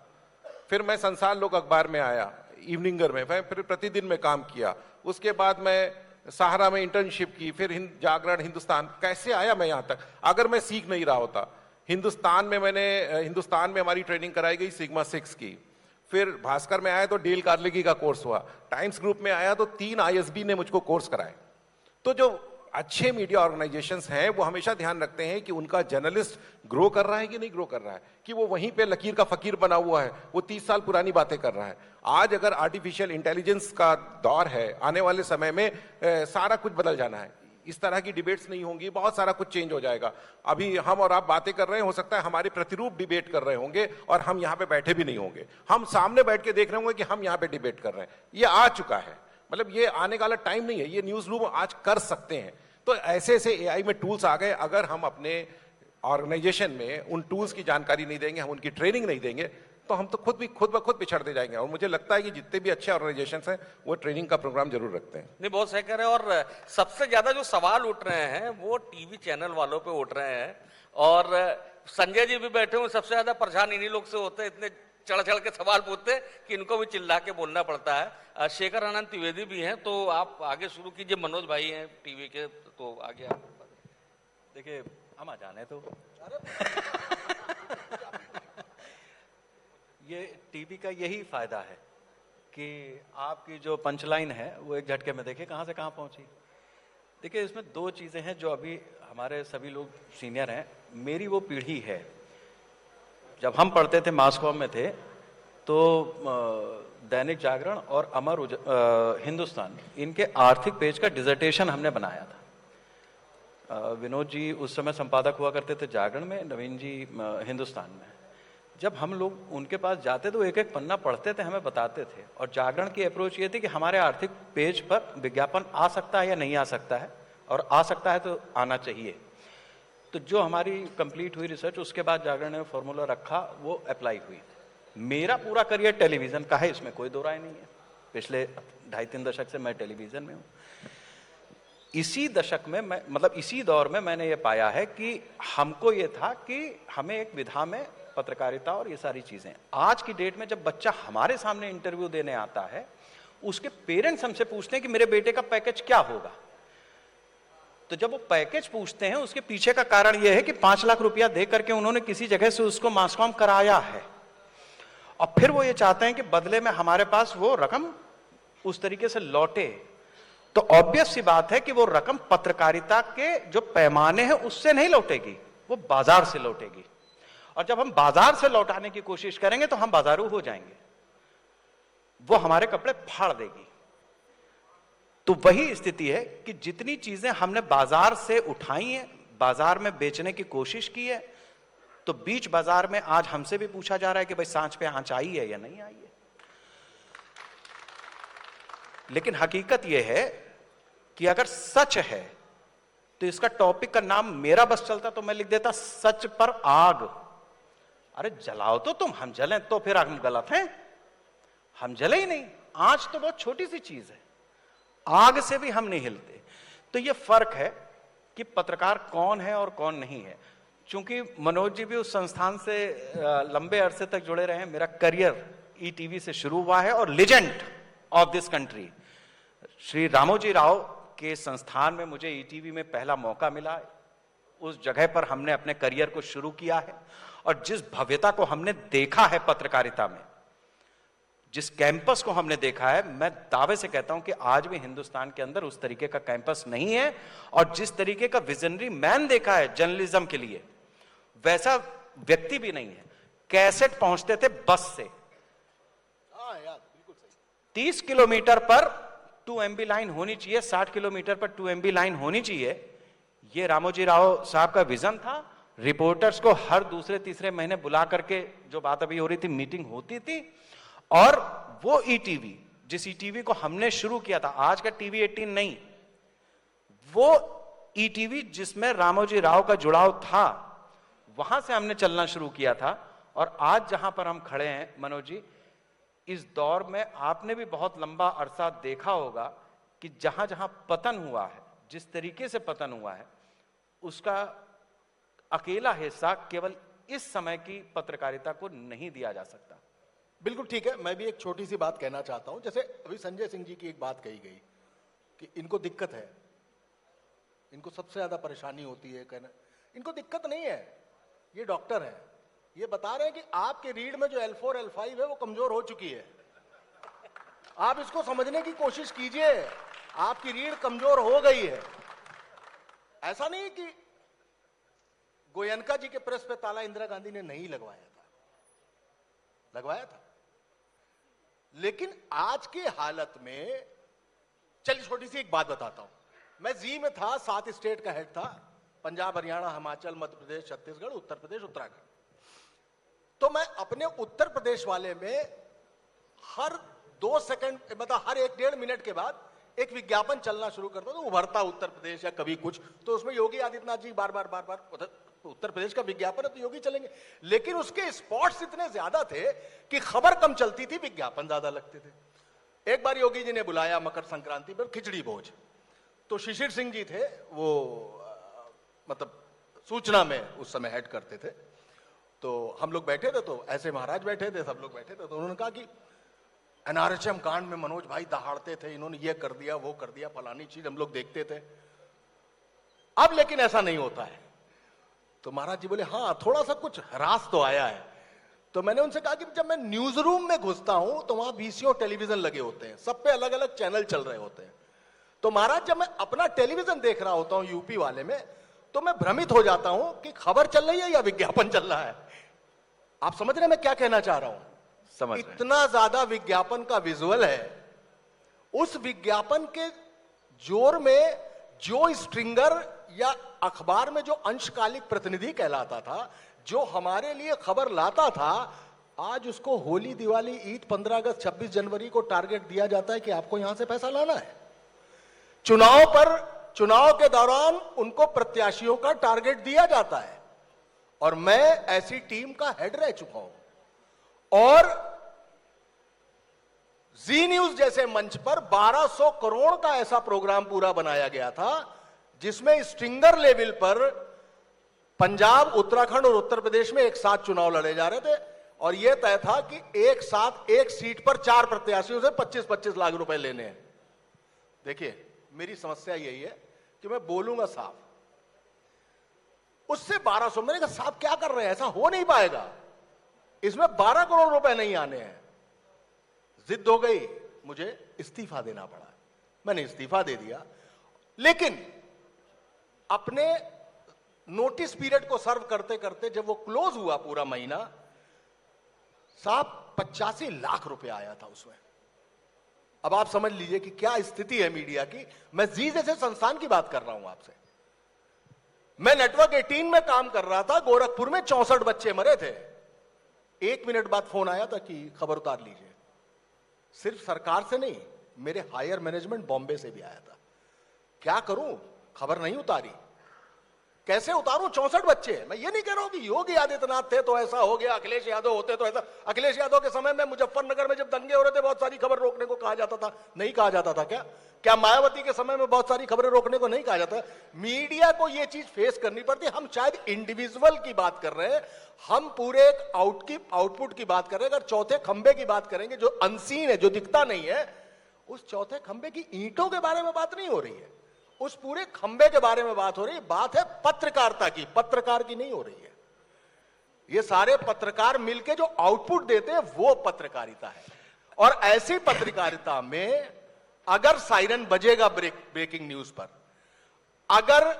फिर मैं संसार लोक अखबार में आया, इवनिंगर में, फिर प्रतिदिन में काम किया। उसके बाद मैं सहारा में इंटर्नशिप की, फिर जागरण, हिंदुस्तान। कैसे आया मैं यहां तक? अगर मैं सीख नहीं रहा होता। हिंदुस्तान में हमारी ट्रेनिंग कराई गई सिग्मा 6 की। फिर भास्कर में आया तो डेल कार्नेगी का कोर्स हुआ। टाइम्स ग्रुप में आया तो 3 आईएसबी ने मुझको कोर्स कराए। तो जो अच्छे मीडिया ऑर्गेनाइजेशंस हैं वो हमेशा ध्यान रखते हैं कि उनका जर्नलिस्ट ग्रो कर रहा है कि नहीं ग्रो कर रहा है, कि वो वहीं पे लकीर का फकीर बना हुआ है, वो 30 साल पुरानी बातें कर रहा है। आज अगर आर्टिफिशियल इंटेलिजेंस का दौर है, आने वाले समय में सारा कुछ बदल जाना है। इस तरह की डिबेट्स नहीं होंगी, बहुत सारा कुछ चेंज हो जाएगा। अभी हम और आप बातें कर रहे हैं, हो सकता है हमारे प्रतिरूप डिबेट कर रहे होंगे और हम यहाँ पे बैठे भी नहीं होंगे। हम सामने बैठ के देख रहे होंगे कि हम यहाँ पे डिबेट कर रहे हैं। ये आ चुका है, मतलब ये आने वाला टाइम नहीं है। ये न्यूज रूम आज कर सकते हैं। तो ऐसे ऐसे एआई में टूल्स आ गए। अगर हम अपने ऑर्गेनाइजेशन में उन टूल्स की जानकारी नहीं देंगे, हम उनकी ट्रेनिंग नहीं देंगे, तो हम तो खुद ब खुद पिछड़ते जाएंगे। और मुझे लगता है कि जितने भी अच्छे ऑर्गेनाइजेशंस हैं वो ट्रेनिंग का प्रोग्राम जरूर रखते हैं। नहीं, बहुत सही कह रहे हैं। और सबसे ज्यादा जो सवाल उठ रहे हैं वो टीवी चैनल वालों पे उठ रहे हैं। और संजय जी भी बैठे हुए, सबसे ज्यादा परेशान इन्हीं लोग से होते हैं, इतने चढ़ चढ़ के सवाल पूछते कि इनको भी चिल्ला के बोलना पड़ता है। शेखर आनंद त्रिवेदी भी हैं, तो आप आगे शुरू कीजिए। मनोज भाई हैं टीवी के, तो आगे आप देखिए, हम आ जाने तो ये टीवी का यही फायदा है कि आपकी जो पंचलाइन है वो एक झटके में देखिए कहाँ से कहाँ पहुंची। देखिए, इसमें 2 चीजें हैं जो अभी हमारे सभी लोग सीनियर हैं, मेरी वो पीढ़ी है। जब हम पढ़ते थे, मास कॉम में थे, तो दैनिक जागरण और हिंदुस्तान, इनके आर्थिक पेज का डिसर्टेशन हमने बनाया था। विनोद जी उस समय संपादक हुआ करते थे जागरण में, नवीन जी हिंदुस्तान में। जब हम लोग उनके पास जाते तो एक एक पन्ना पढ़ते थे, हमें बताते थे। और जागरण की अप्रोच ये थी कि हमारे आर्थिक पेज पर विज्ञापन आ सकता है या नहीं आ सकता है, और आ सकता है तो आना चाहिए। तो जो हमारी कंप्लीट हुई रिसर्च, उसके बाद जागरण ने फॉर्मूला रखा, वो अप्लाई हुई। मेरा पूरा करियर टेलीविजन का है, इसमें कोई दो राय नहीं है। पिछले 2.5-3 दशक से मैं टेलीविजन में हूँ। इसी दशक में मैं, मतलब इसी दौर में मैंने ये पाया है कि हमको ये था कि हमें एक विधा में पत्रकारिता और ये सारी चीजें, आज की डेट में जब बच्चा हमारे सामने इंटरव्यू देने आता है, उसके पेरेंट्स हमसे पूछते हैं कि मेरे बेटे का पैकेज क्या होगा। तो जब वो पैकेज पूछते हैं, उसके पीछे का कारण यह है कि 5 लाख रुपया दे करके उन्होंने किसी जगह से उसको मास कॉम कराया है, और फिर वो ये चाहते हैं कि बदले में हमारे पास वो रकम उस तरीके से लौटे। तो ऑब्वियस सी बात है कि वो रकम पत्रकारिता के जो पैमाने हैं उससे नहीं लौटेगी, वो बाजार से लौटेगी। और जब हम बाजार से लौटाने की कोशिश करेंगे तो हम बाजारू हो जाएंगे, वो हमारे कपड़े फाड़ देगी। तो वही स्थिति है कि जितनी चीजें हमने बाजार से उठाई हैं, बाजार में बेचने की कोशिश की है, तो बीच बाजार में आज हमसे भी पूछा जा रहा है कि भाई सांच पे आंच आई है या नहीं आई है। लेकिन हकीकत यह है कि अगर सच है तो इसका टॉपिक का नाम मेरा बस चलता तो मैं लिख देता सच पर आग। अरे जलाओ तो तुम, हम जलें तो फिर हम गलत हैं? हम जले ही नहीं। आंच तो बहुत छोटी सी चीज है, आग से भी हम नहीं हिलते। तो यह फर्क है कि पत्रकार कौन है और कौन नहीं है। चूंकि मनोज जी भी उस संस्थान से लंबे अरसे तक जुड़े रहे हैं, मेरा करियर ईटीवी से शुरू हुआ है और legend of this country Shri Ramoji Rao के संस्थान में मुझे ईटीवी में पहला मौका मिला। उस जगह पर हमने अपने करियर को शुरू किया है और जिस भव्यता को हमने देखा है पत्रकारिता में, जिस कैंपस को हमने देखा है, मैं दावे से कहता हूं कि आज भी हिंदुस्तान के अंदर उस तरीके का कैंपस नहीं है। और जिस तरीके का विजनरी मैन देखा है जर्नलिज्म के लिए, वैसा व्यक्ति भी नहीं है। कैसेट पहुंचते थे बस से, 30 किलोमीटर पर 2 MB लाइन होनी चाहिए, 60 किलोमीटर पर 2 MB लाइन होनी चाहिए। यह रामोजी राव साहब का विजन था। रिपोर्टर्स को हर दूसरे तीसरे महीने बुला करके, जो बात अभी हो रही थी, मीटिंग होती थी। और वो ईटीवी, जिस ईटीवी को हमने शुरू किया था, आज का टीवी 18 नहीं, वो ईटीवी जिसमें रामोजी राव का जुड़ाव था, वहां से हमने चलना शुरू किया था। और आज जहां पर हम खड़े हैं मनोज जी, इस दौर में आपने भी बहुत लंबा अरसा देखा होगा कि जहां जहां पतन हुआ है, जिस तरीके से पतन हुआ है, उसका अकेला हिस्सा केवल इस समय की पत्रकारिता को नहीं दिया जा सकता। बिल्कुल ठीक है। मैं भी एक छोटी सी बात कहना चाहता हूं। जैसे अभी संजय सिंह जी की एक बात कही गई कि इनको दिक्कत है, इनको सबसे ज्यादा परेशानी होती है कहना। इनको दिक्कत नहीं है, ये डॉक्टर है, ये बता रहे हैं कि आपके रीढ़ में जो L4 L5 है वो कमजोर हो चुकी है। आप इसको समझने की कोशिश कीजिए, आपकी रीढ़ कमजोर हो गई है। ऐसा नहीं कि गोयनका जी के प्रेस पे ताला इंदिरा गांधी ने नहीं लगवाया था, लगवाया था। लेकिन आज की हालत में, चलिए छोटी सी एक बात बताता हूं। मैं जी में था, 7 स्टेट का हेड था, पंजाब, हरियाणा, हिमाचल, मध्य प्रदेश, छत्तीसगढ़, उत्तर प्रदेश, उत्तराखंड। तो मैं अपने उत्तर प्रदेश वाले में हर 2 सेकंड, मतलब हर 1-1.5 मिनट के बाद एक विज्ञापन चलना शुरू करता था, उभरता उत्तर प्रदेश या कभी कुछ, तो उसमें योगी आदित्यनाथ जी बार बार उत्तर प्रदेश का विज्ञापन है तो योगी चलेंगे। लेकिन उसके स्पॉट्स इतने ज्यादा थे कि खबर कम चलती थी, विज्ञापन ज्यादा लगते थे। एक बार योगी जी ने बुलाया मकर संक्रांति पर खिचड़ी भोज, तो शिशिर सिंह जी थे, वो मतलब सूचना में उस समय हेड करते थे। तो हम लोग बैठे थे, तो ऐसे महाराज बैठे थे, सब लोग बैठे थे, तो उन्होंने कहा कि NRHM कांड में मनोज भाई दहाड़ते थे, इन्होंने ये कर दिया, वो कर दिया, फलानी चीज हम लोग देखते थे। अब लेकिन ऐसा नहीं होता है। तो महाराज जी बोले हाँ, थोड़ा सा कुछ ह्रास तो आया है। तो मैंने उनसे कहा कि जब मैं न्यूज रूम में घुसता हूं तो वहां VCO टेलीविजन लगे होते हैं, सब पे अलग अलग चैनल चल रहे होते हैं। तो महाराज जब मैं अपना टेलीविजन देख रहा होता हूं यूपी वाले में, तो मैं भ्रमित हो जाता हूं कि खबर चल रही है या विज्ञापन चल रहा है। आप समझ रहे हैं मैं क्या कहना चाह रहा हूं? समझ इतना ज्यादा विज्ञापन का विजुअल है। उस विज्ञापन के जोर में जो स्ट्रिंगर या अखबार में जो अंशकालिक प्रतिनिधि कहलाता था, जो हमारे लिए खबर लाता था, आज उसको होली, दिवाली, ईद, 15 अगस्त, 26 जनवरी को टारगेट दिया जाता है कि आपको यहां से पैसा लाना है। चुनाव के दौरान उनको प्रत्याशियों का टारगेट दिया जाता है। और मैं ऐसी टीम का हेड रह चुका हूं। और जी न्यूज जैसे मंच पर 1200 करोड़ का ऐसा प्रोग्राम पूरा बनाया गया था, जिसमें स्ट्रिंगर लेवल पर पंजाब, उत्तराखंड और उत्तर प्रदेश में एक साथ चुनाव लड़े जा रहे थे। और यह तय था कि एक साथ एक सीट पर 4 प्रत्याशियों से 25-25 लाख रुपए लेने हैं। देखिए, मेरी समस्या यही है कि मैं बोलूंगा साफ, उससे 1200, मैंने कहा साहब क्या कर रहे हैं, ऐसा हो नहीं पाएगा। इसमें 12 करोड़ रुपए नहीं आने हैं। जिद हो गई, मुझे इस्तीफा देना पड़ा। मैंने इस्तीफा दे दिया, लेकिन अपने नोटिस पीरियड को सर्व करते करते जब वो क्लोज हुआ पूरा महीना, साहब 85 लाख रुपए आया था उसमें। अब आप समझ लीजिए कि क्या स्थिति है मीडिया की। मैं जी जैसे संस्थान की बात कर रहा हूं आपसे। मैं नेटवर्क 18 में काम कर रहा था, गोरखपुर में 64 बच्चे मरे थे। 1 मिनट बाद फोन आया था कि खबर उतार लीजिए। सिर्फ सरकार से नहीं, मेरे हायर मैनेजमेंट बॉम्बे से भी आया था। क्या करूं, खबर नहीं उतारी, कैसे उतारूं? 64 बच्चे। मैं ये नहीं कह रहा हूं कि योगी आदित्यनाथ थे तो ऐसा हो गया, अखिलेश यादव होते तो ऐसा। अखिलेश यादव के समय में मुजफ्फरनगर में जब दंगे हो रहे थे, बहुत सारी खबर रोकने को कहा जाता था, नहीं कहा जाता था क्या? क्या मायावती के समय में बहुत सारी खबरें रोकने को नहीं कहा जाता? मीडिया को यह चीज फेस करनी पड़ती। हम शायद इंडिविजुअल की बात कर रहे हैं, हम पूरे एक आउटपुट की बात कर रहे हैं। अगर चौथे खंबे की बात करेंगे, जो अनसीन है, जो दिखता नहीं है, उस चौथे खंबे की ईंटों के बारे में बात नहीं हो रही है, उस पूरे खंबे के बारे में बात हो रही है। बात है पत्रकारिता की, पत्रकार की नहीं हो रही है। ये सारे पत्रकार मिलके जो आउटपुट देते हैं वो पत्रकारिता है। और ऐसी पत्रकारिता में अगर सायरन बजेगा ब्रेकिंग न्यूज पर, अगर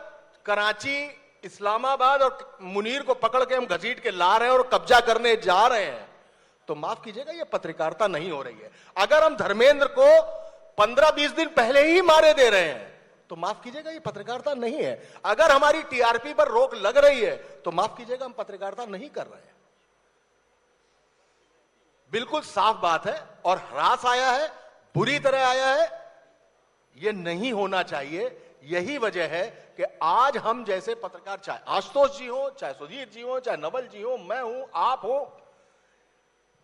कराची, इस्लामाबाद और मुनीर को पकड़ के हम घसीट के ला रहे हैं और कब्जा करने जा रहे हैं, तो माफ कीजिएगा, ये पत्रकारिता नहीं हो रही है। अगर हम धर्मेंद्र को 15-20 दिन पहले ही मारे दे रहे हैं, तो माफ कीजिएगा, ये पत्रकारिता नहीं है। अगर हमारी टीआरपी पर रोक लग रही है, तो माफ कीजिएगा, हम पत्रकारिता नहीं कर रहे हैं। बिल्कुल साफ बात है। और ह्रास आया है, बुरी तरह आया है। यह नहीं होना चाहिए। यही वजह है कि आज हम जैसे पत्रकार, चाहे आशुतोष जी हो, चाहे सुधीर जी हो, चाहे नवल जी हो, मैं हूं, आप हो,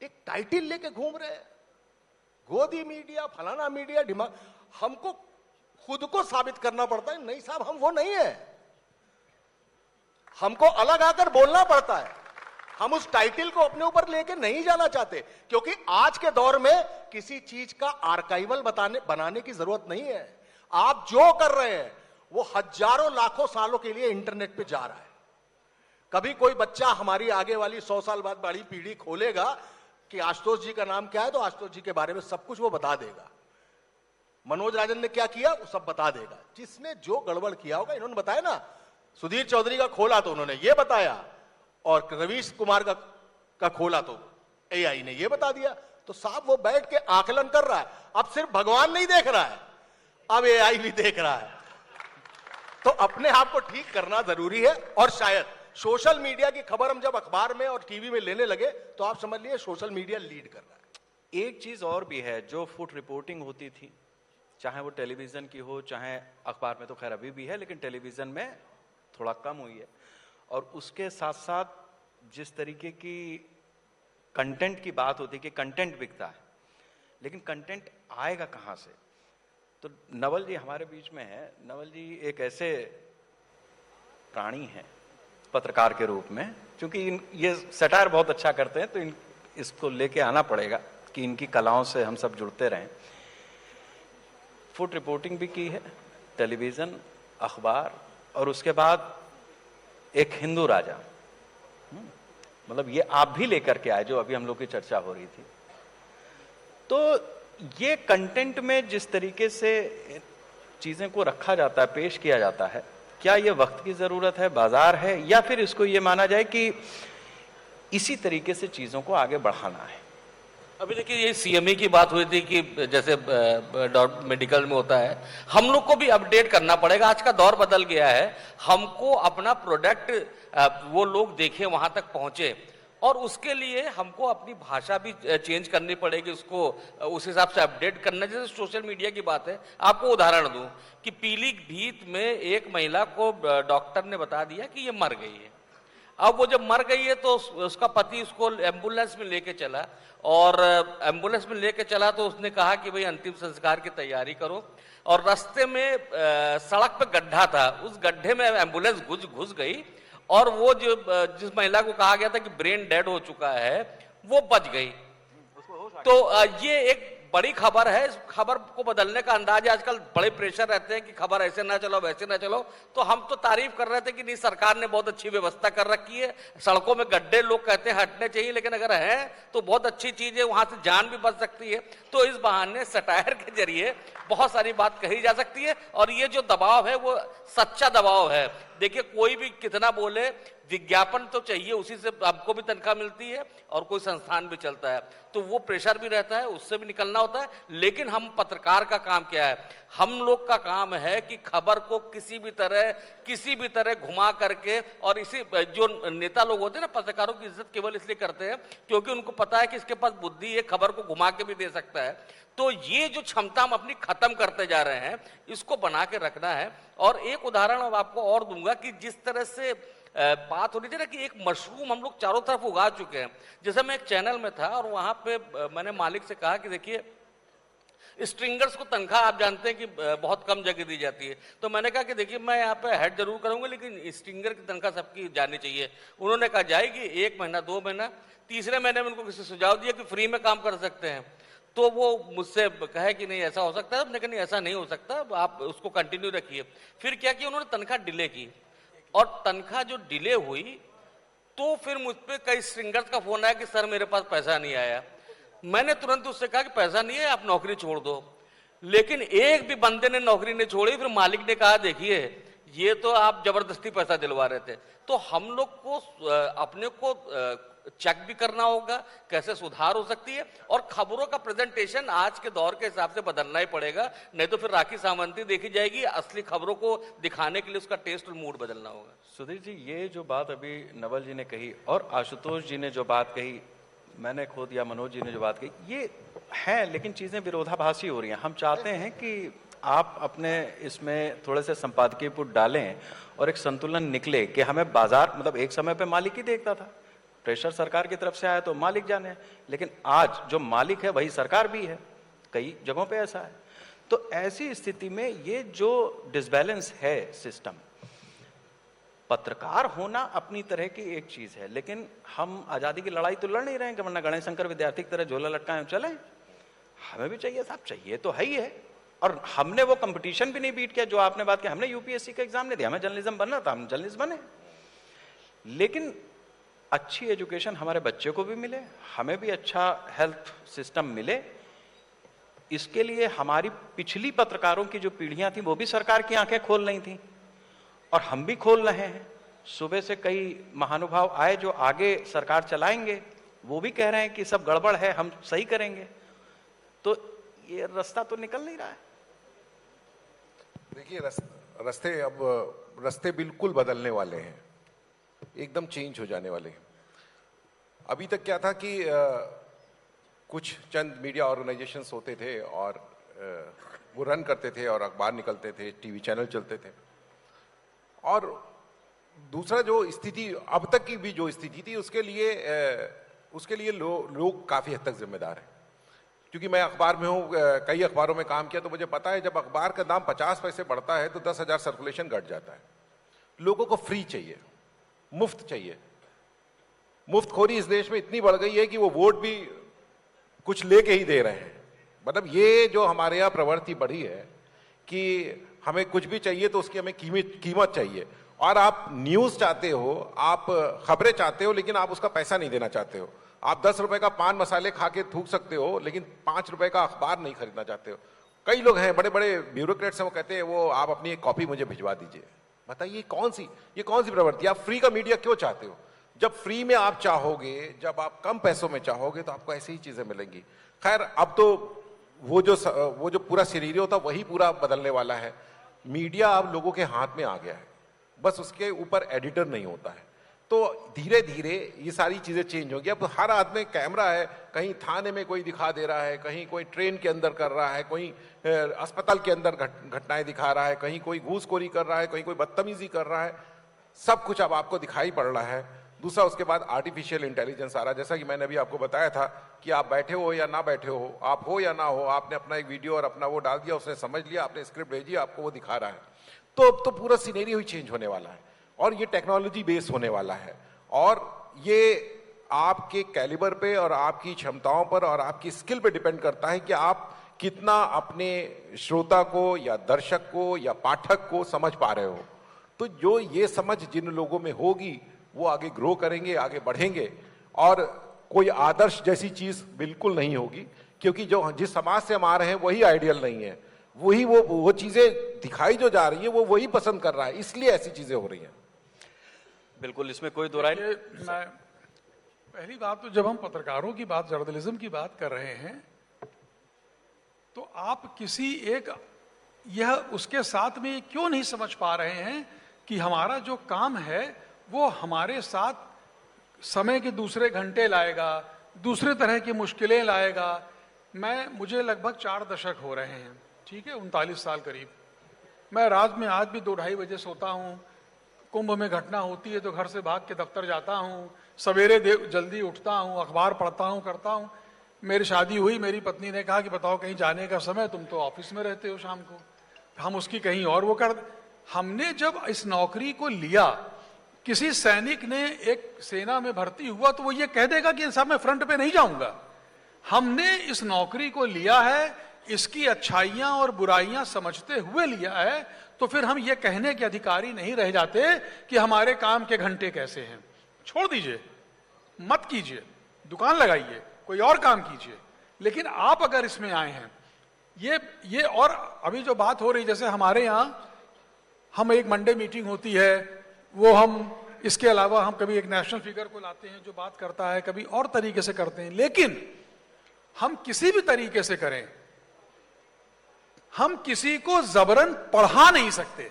एक टाइटिल लेके घूम रहे हैं, गोदी मीडिया, फलाना मीडिया, डिमांड। हमको खुद को साबित करना पड़ता है, नहीं साहब, हम वो नहीं है। हमको अलग आकर बोलना पड़ता है। हम उस टाइटल को अपने ऊपर लेके नहीं जाना चाहते, क्योंकि आज के दौर में किसी चीज का आर्काइवल बनाने की जरूरत नहीं है। आप जो कर रहे हैं वो हजारों लाखों सालों के लिए इंटरनेट पे जा रहा है। कभी कोई बच्चा हमारी आगे वाली 100 साल बाद बड़ी पीढ़ी खोलेगा कि आशुतोष जी का नाम क्या है, तो आशुतोष जी के बारे में सब कुछ वो बता देगा। मनोज राजन ने क्या किया, वो सब बता देगा। जिसने जो गड़बड़ किया होगा, इन्होंने बताया ना, सुधीर चौधरी का खोला तो उन्होंने ये बताया, और रवीश कुमार का खोला तो एआई ने ये बता दिया। तो साहब वो बैठ के आकलन कर रहा है। अब सिर्फ भगवान नहीं देख रहा है, अब एआई भी देख रहा है। तो अपने आप को ठीक करना जरूरी है। और शायद सोशल मीडिया की खबर हम जब अखबार में और टीवी में लेने लगे, तो आप समझ लिए सोशल मीडिया लीड कर रहा है। एक चीज और भी है, जो फुट रिपोर्टिंग होती थी, चाहे वो टेलीविजन की हो, चाहे अखबार में, तो खैर अभी भी है, लेकिन टेलीविजन में थोड़ा कम हुई है। और उसके साथ साथ जिस तरीके की कंटेंट की बात होती है कि कंटेंट बिकता है, लेकिन कंटेंट आएगा कहां से? तो नवल जी हमारे बीच में है। नवल जी एक ऐसे प्राणी हैं पत्रकार के रूप में, क्योंकि ये सटायर बहुत अच्छा करते हैं, तो इसको लेके आना पड़ेगा कि इनकी कलाओं से हम सब जुड़ते रहें। फुट रिपोर्टिंग भी की है, टेलीविजन, अखबार, और उसके बाद एक हिंदू राजा, मतलब ये आप भी लेकर के आए, जो अभी हम लोग की चर्चा हो रही थी। तो ये कंटेंट में जिस तरीके से चीजें को रखा जाता है, पेश किया जाता है, क्या ये वक्त की जरूरत है, बाजार है, या फिर इसको ये माना जाए कि इसी तरीके से चीजों को आगे बढ़ाना है? अभी देखिए, ये सीएमई की बात हुई थी कि जैसे मेडिकल में होता है, हम लोग को भी अपडेट करना पड़ेगा। आज का दौर बदल गया है। हमको अपना प्रोडक्ट वो लोग देखें, वहां तक पहुंचे, और उसके लिए हमको अपनी भाषा भी चेंज करनी पड़ेगी, उसको उस हिसाब से अपडेट करना। जैसे सोशल मीडिया की बात है, आपको उदाहरण दूं कि पीलीभीत में एक महिला को डॉक्टर ने बता दिया कि ये मर गई है। अब वो जब मर गई है तो उसका पति उसको एम्बुलेंस में लेके चला, और एम्बुलेंस में लेके चला तो उसने कहा कि भाई अंतिम संस्कार की तैयारी करो। और रास्ते में सड़क पे गड्ढा था, उस गड्ढे में एम्बुलेंस घुस गई, और वो जो जिस महिला को कहा गया था कि ब्रेन डेड हो चुका है, वो बच गई। तो ये एक बड़ी खबर है, इस खबर को बदलने का अंदाज है। आजकल बड़े प्रेशर रहते हैं कि खबर ऐसे ना चलो वैसे ना चलो, तो हम तो तारीफ कर रहे थे कि नहीं सरकार ने बहुत अच्छी व्यवस्था कर रखी है, सड़कों में गड्ढे लोग कहते हैं हटने चाहिए, लेकिन अगर है तो बहुत अच्छी चीज है, वहां से जान भी बच सकती है। तो इस बहाने सटायर के जरिए बहुत सारी बात कही जा सकती है, और ये जो दबाव है वो सच्चा दबाव है। देखिए कोई भी कितना बोले, विज्ञापन तो चाहिए, उसी से आपको भी तनख्वाह मिलती है और कोई संस्थान भी चलता है, तो वो प्रेशर भी रहता है, उससे भी निकलना होता है। लेकिन हम पत्रकार का काम क्या है, हम लोग का काम है कि खबर को किसी भी तरह घुमा करके, और इसी जो नेता लोग होते हैं ना, पत्रकारों की इज्जत केवल इसलिए करते हैं क्योंकि उनको पता है कि इसके पास बुद्धि है, खबर को घुमा के भी दे सकता है। तो ये जो क्षमता हम अपनी खत्म करते जा रहे हैं, इसको बना के रखना है। और एक उदाहरण अब आपको और दूंगा कि जिस तरह से बात हो रही थी ना कि एक मशरूम हम लोग चारों तरफ उगा चुके हैं। जैसे मैं एक चैनल में था और वहां पे मैंने मालिक से कहा कि देखिए स्ट्रिंगर्स को तनख्वाह आप जानते हैं कि बहुत कम जगह दी जाती है, तो मैंने कहा कि देखिए मैं यहाँ पे हेड जरूर करूंगा, लेकिन स्ट्रिंगर की तनख्वाह सबकी जानी चाहिए। उन्होंने कहा जाएगी 1 महीना 2 महीना, तीसरे महीने में उनको किसी सुझाव दिया कि फ्री में काम कर सकते हैं, तो वो मुझसे कहे कि नहीं ऐसा हो सकता है। मैंने कहा नहीं ऐसा नहीं हो सकता, आप उसको कंटिन्यू रखिए। फिर क्या किया उन्होंने, तनख्वाह डिले की, और तनख्वाह जो डिले हुई तो फिर मुझ पे कई स्ट्रिंगर्स का फोन आया कि सर मेरे पास पैसा नहीं आया। मैंने तुरंत उससे कहा कि पैसा नहीं है, आप नौकरी छोड़ दो। लेकिन एक भी बंदे ने नौकरी नहीं छोड़ी। फिर मालिक ने कहा देखिए ये तो आप जबरदस्ती पैसा दिलवा रहे थे। तो हम लोग को अपने को चेक भी करना होगा कैसे सुधार हो सकती है, और खबरों का प्रेजेंटेशन आज के दौर के हिसाब से बदलना ही पड़ेगा, नहीं तो फिर राखी सावंती देखी जाएगी। असली खबरों को दिखाने के लिए उसका टेस्ट और मूड बदलना होगा। सुधीर जी, ये जो बात अभी नवल जी ने कही और आशुतोष जी ने जो बात कही, मैंने खुद या मनोज जी ने जो बात कही, ये है, लेकिन चीजें विरोधाभासी हो रही हैं। हम चाहते हैं कि आप अपने इसमें थोड़े से संपादकीय पुट डालें और एक संतुलन निकले कि हमें बाजार, मतलब एक समय पे मालिक ही देखता था, प्रेशर सरकार की तरफ से आया तो मालिक जाने, लेकिन आज जो मालिक है वही सरकार भी है, कई जगहों पे ऐसा है। तो ऐसी स्थिति में ये जो डिसबैलेंस है सिस्टम, पत्रकार होना अपनी तरह की एक चीज है, लेकिन हम आजादी की लड़ाई तो लड़ नहीं रहे हैं कि वरना गणेश शंकर विद्यार्थी की तरह झोला लटकाएं चले। हमें भी चाहिए साहब, चाहिए तो है ही है, और हमने वो कंपटीशन भी नहीं बीट किया जो आपने बात की। हमने यूपीएससी का एग्जाम नहीं दिया, हमें जर्नलिज्म बनना था, हम जर्नलिस्ट बने। लेकिन अच्छी एजुकेशन हमारे बच्चे को भी मिले, हमें भी अच्छा हेल्थ सिस्टम मिले, इसके लिए हमारी पिछली पत्रकारों की जो पीढ़ियां थी वो भी सरकार की आंखें खोल रही थी, और हम भी खोल रहे हैं। सुबह से कई महानुभाव आए जो आगे सरकार चलाएंगे, वो भी कह रहे हैं कि सब गड़बड़ है, हम सही करेंगे। तो ये रास्ता तो निकल नहीं रहा है। देखिए रास्ते बिल्कुल बदलने वाले हैं, एकदम चेंज हो जाने वाले हैं। अभी तक क्या था कि कुछ चंद मीडिया ऑर्गेनाइजेशंस होते थे और वो रन करते थे और अखबार निकलते थे, टीवी चैनल चलते थे। और दूसरा जो स्थिति अब तक की भी जो स्थिति थी उसके लिए लोग काफी हद तक जिम्मेदार हैं। क्योंकि मैं अखबार में हूँ, कई अखबारों में काम किया, तो मुझे पता है जब अखबार का दाम 50 पैसे बढ़ता है तो 10,000 सर्कुलेशन घट जाता है। लोगों को फ्री चाहिए, मुफ्त चाहिए। मुफ्तखोरी इस देश में इतनी बढ़ गई है कि वो वोट भी कुछ लेके ही दे रहे हैं। मतलब ये जो हमारे यहाँ प्रवृत्ति बढ़ी है कि हमें कुछ भी चाहिए तो उसकी हमें कीमत चाहिए। और आप न्यूज़ चाहते हो, आप खबरें चाहते हो, लेकिन आप उसका पैसा नहीं देना चाहते हो। आप 10 रुपए का पान मसाले खा के थूक सकते हो, लेकिन 5 रुपए का अखबार नहीं खरीदना चाहते हो। कई लोग हैं, बड़े बड़े ब्यूरोक्रेट्स हैं, वो कहते हैं वो आप अपनी एक कॉपी मुझे भिजवा दीजिए। बताइए ये कौन सी प्रवृत्ति? आप फ्री का मीडिया क्यों चाहते हो? जब फ्री में आप चाहोगे, जब आप कम पैसों में चाहोगे तो आपको ऐसी ही चीजें मिलेंगी। खैर अब तो वो जो पूरा सिनेरियो था वही पूरा बदलने वाला है। मीडिया अब लोगों के हाथ में आ गया है, बस उसके ऊपर एडिटर नहीं होता है। तो धीरे धीरे ये सारी चीजें चेंज होंगी। अब हर हाथ में कैमरा है, कहीं थाने में कोई दिखा दे रहा है, कहीं कोई ट्रेन के अंदर कर रहा है, कोई अस्पताल के अंदर घटनाएं दिखा रहा है, कहीं कोई घूसखोरी कर रहा है, कहीं कोई बदतमीजी कर रहा है। सब कुछ अब आपको दिखाई पड़ रहा है। दूसरा उसके बाद आर्टिफिशियल इंटेलिजेंस आ रहा है। जैसा कि मैंने अभी आपको बताया था कि आप बैठे हो या ना बैठे हो, आप हो या ना हो, आपने अपना एक वीडियो और अपना वो डाल दिया, उसने समझ लिया, आपने स्क्रिप्ट भेजी, आपको वो दिखा रहा है। तो अब तो पूरा सीनेरियो ही चेंज होने वाला है और ये टेक्नोलॉजी बेस्ड होने वाला है। और ये आपके कैलिबर पे और आपकी क्षमताओं पर और आपकी स्किल पे डिपेंड करता है कि आप कितना अपने श्रोता को या दर्शक को या पाठक को समझ पा रहे हो। तो जो ये समझ जिन लोगों में होगी वो आगे ग्रो करेंगे, आगे बढ़ेंगे। और कोई आदर्श जैसी चीज बिल्कुल नहीं होगी, क्योंकि जो जिस समाज से हम आ रहे हैं वही आइडियल नहीं है, वही वो चीजें दिखाई जो जा रही है वो वही पसंद कर रहा है, इसलिए ऐसी चीजें हो रही हैं। बिल्कुल, इसमें कोई दो राय नहीं। मैं पहली बात तो जब हम पत्रकारों की बात, जर्नलिज्म की बात कर रहे हैं, तो आप किसी एक यह उसके साथ में क्यों नहीं समझ पा रहे हैं कि हमारा जो काम है वो हमारे साथ समय के दूसरे घंटे लाएगा, दूसरे तरह की मुश्किलें लाएगा। मुझे लगभग 4 दशक हो रहे हैं, ठीक है, 39 साल करीब। मैं रात में आज भी 2-2:30 बजे सोता हूँ। कुंभ में घटना होती है तो घर से भाग के दफ्तर जाता हूँ, सवेरे जल्दी उठता हूँ, अखबार पढ़ता हूँ, करता हूँ। मेरी शादी हुई, मेरी पत्नी ने कहा कि बताओ कहीं जाने का समय, तुम तो ऑफिस में रहते हो शाम को, हम उसकी कहीं और वो कर। हमने जब इस नौकरी को लिया, किसी सैनिक ने एक सेना में भर्ती हुआ तो वो ये कह देगा कि साहब मैं फ्रंट पे नहीं जाऊंगा। हमने इस नौकरी को लिया है, इसकी अच्छाइयां और बुराइयां समझते हुए लिया है, तो फिर हम ये कहने के अधिकारी नहीं रह जाते कि हमारे काम के घंटे कैसे हैं। छोड़ दीजिए, मत कीजिए, दुकान लगाइए, कोई और काम कीजिए। लेकिन आप अगर इसमें आए हैं, ये और अभी जो बात हो रही, जैसे हमारे यहाँ हम एक मंडे मीटिंग होती है, वो हम इसके अलावा हम कभी एक नेशनल फिगर को लाते हैं जो बात करता है, कभी और तरीके से करते हैं। लेकिन हम किसी भी तरीके से करें, हम किसी को जबरन पढ़ा नहीं सकते।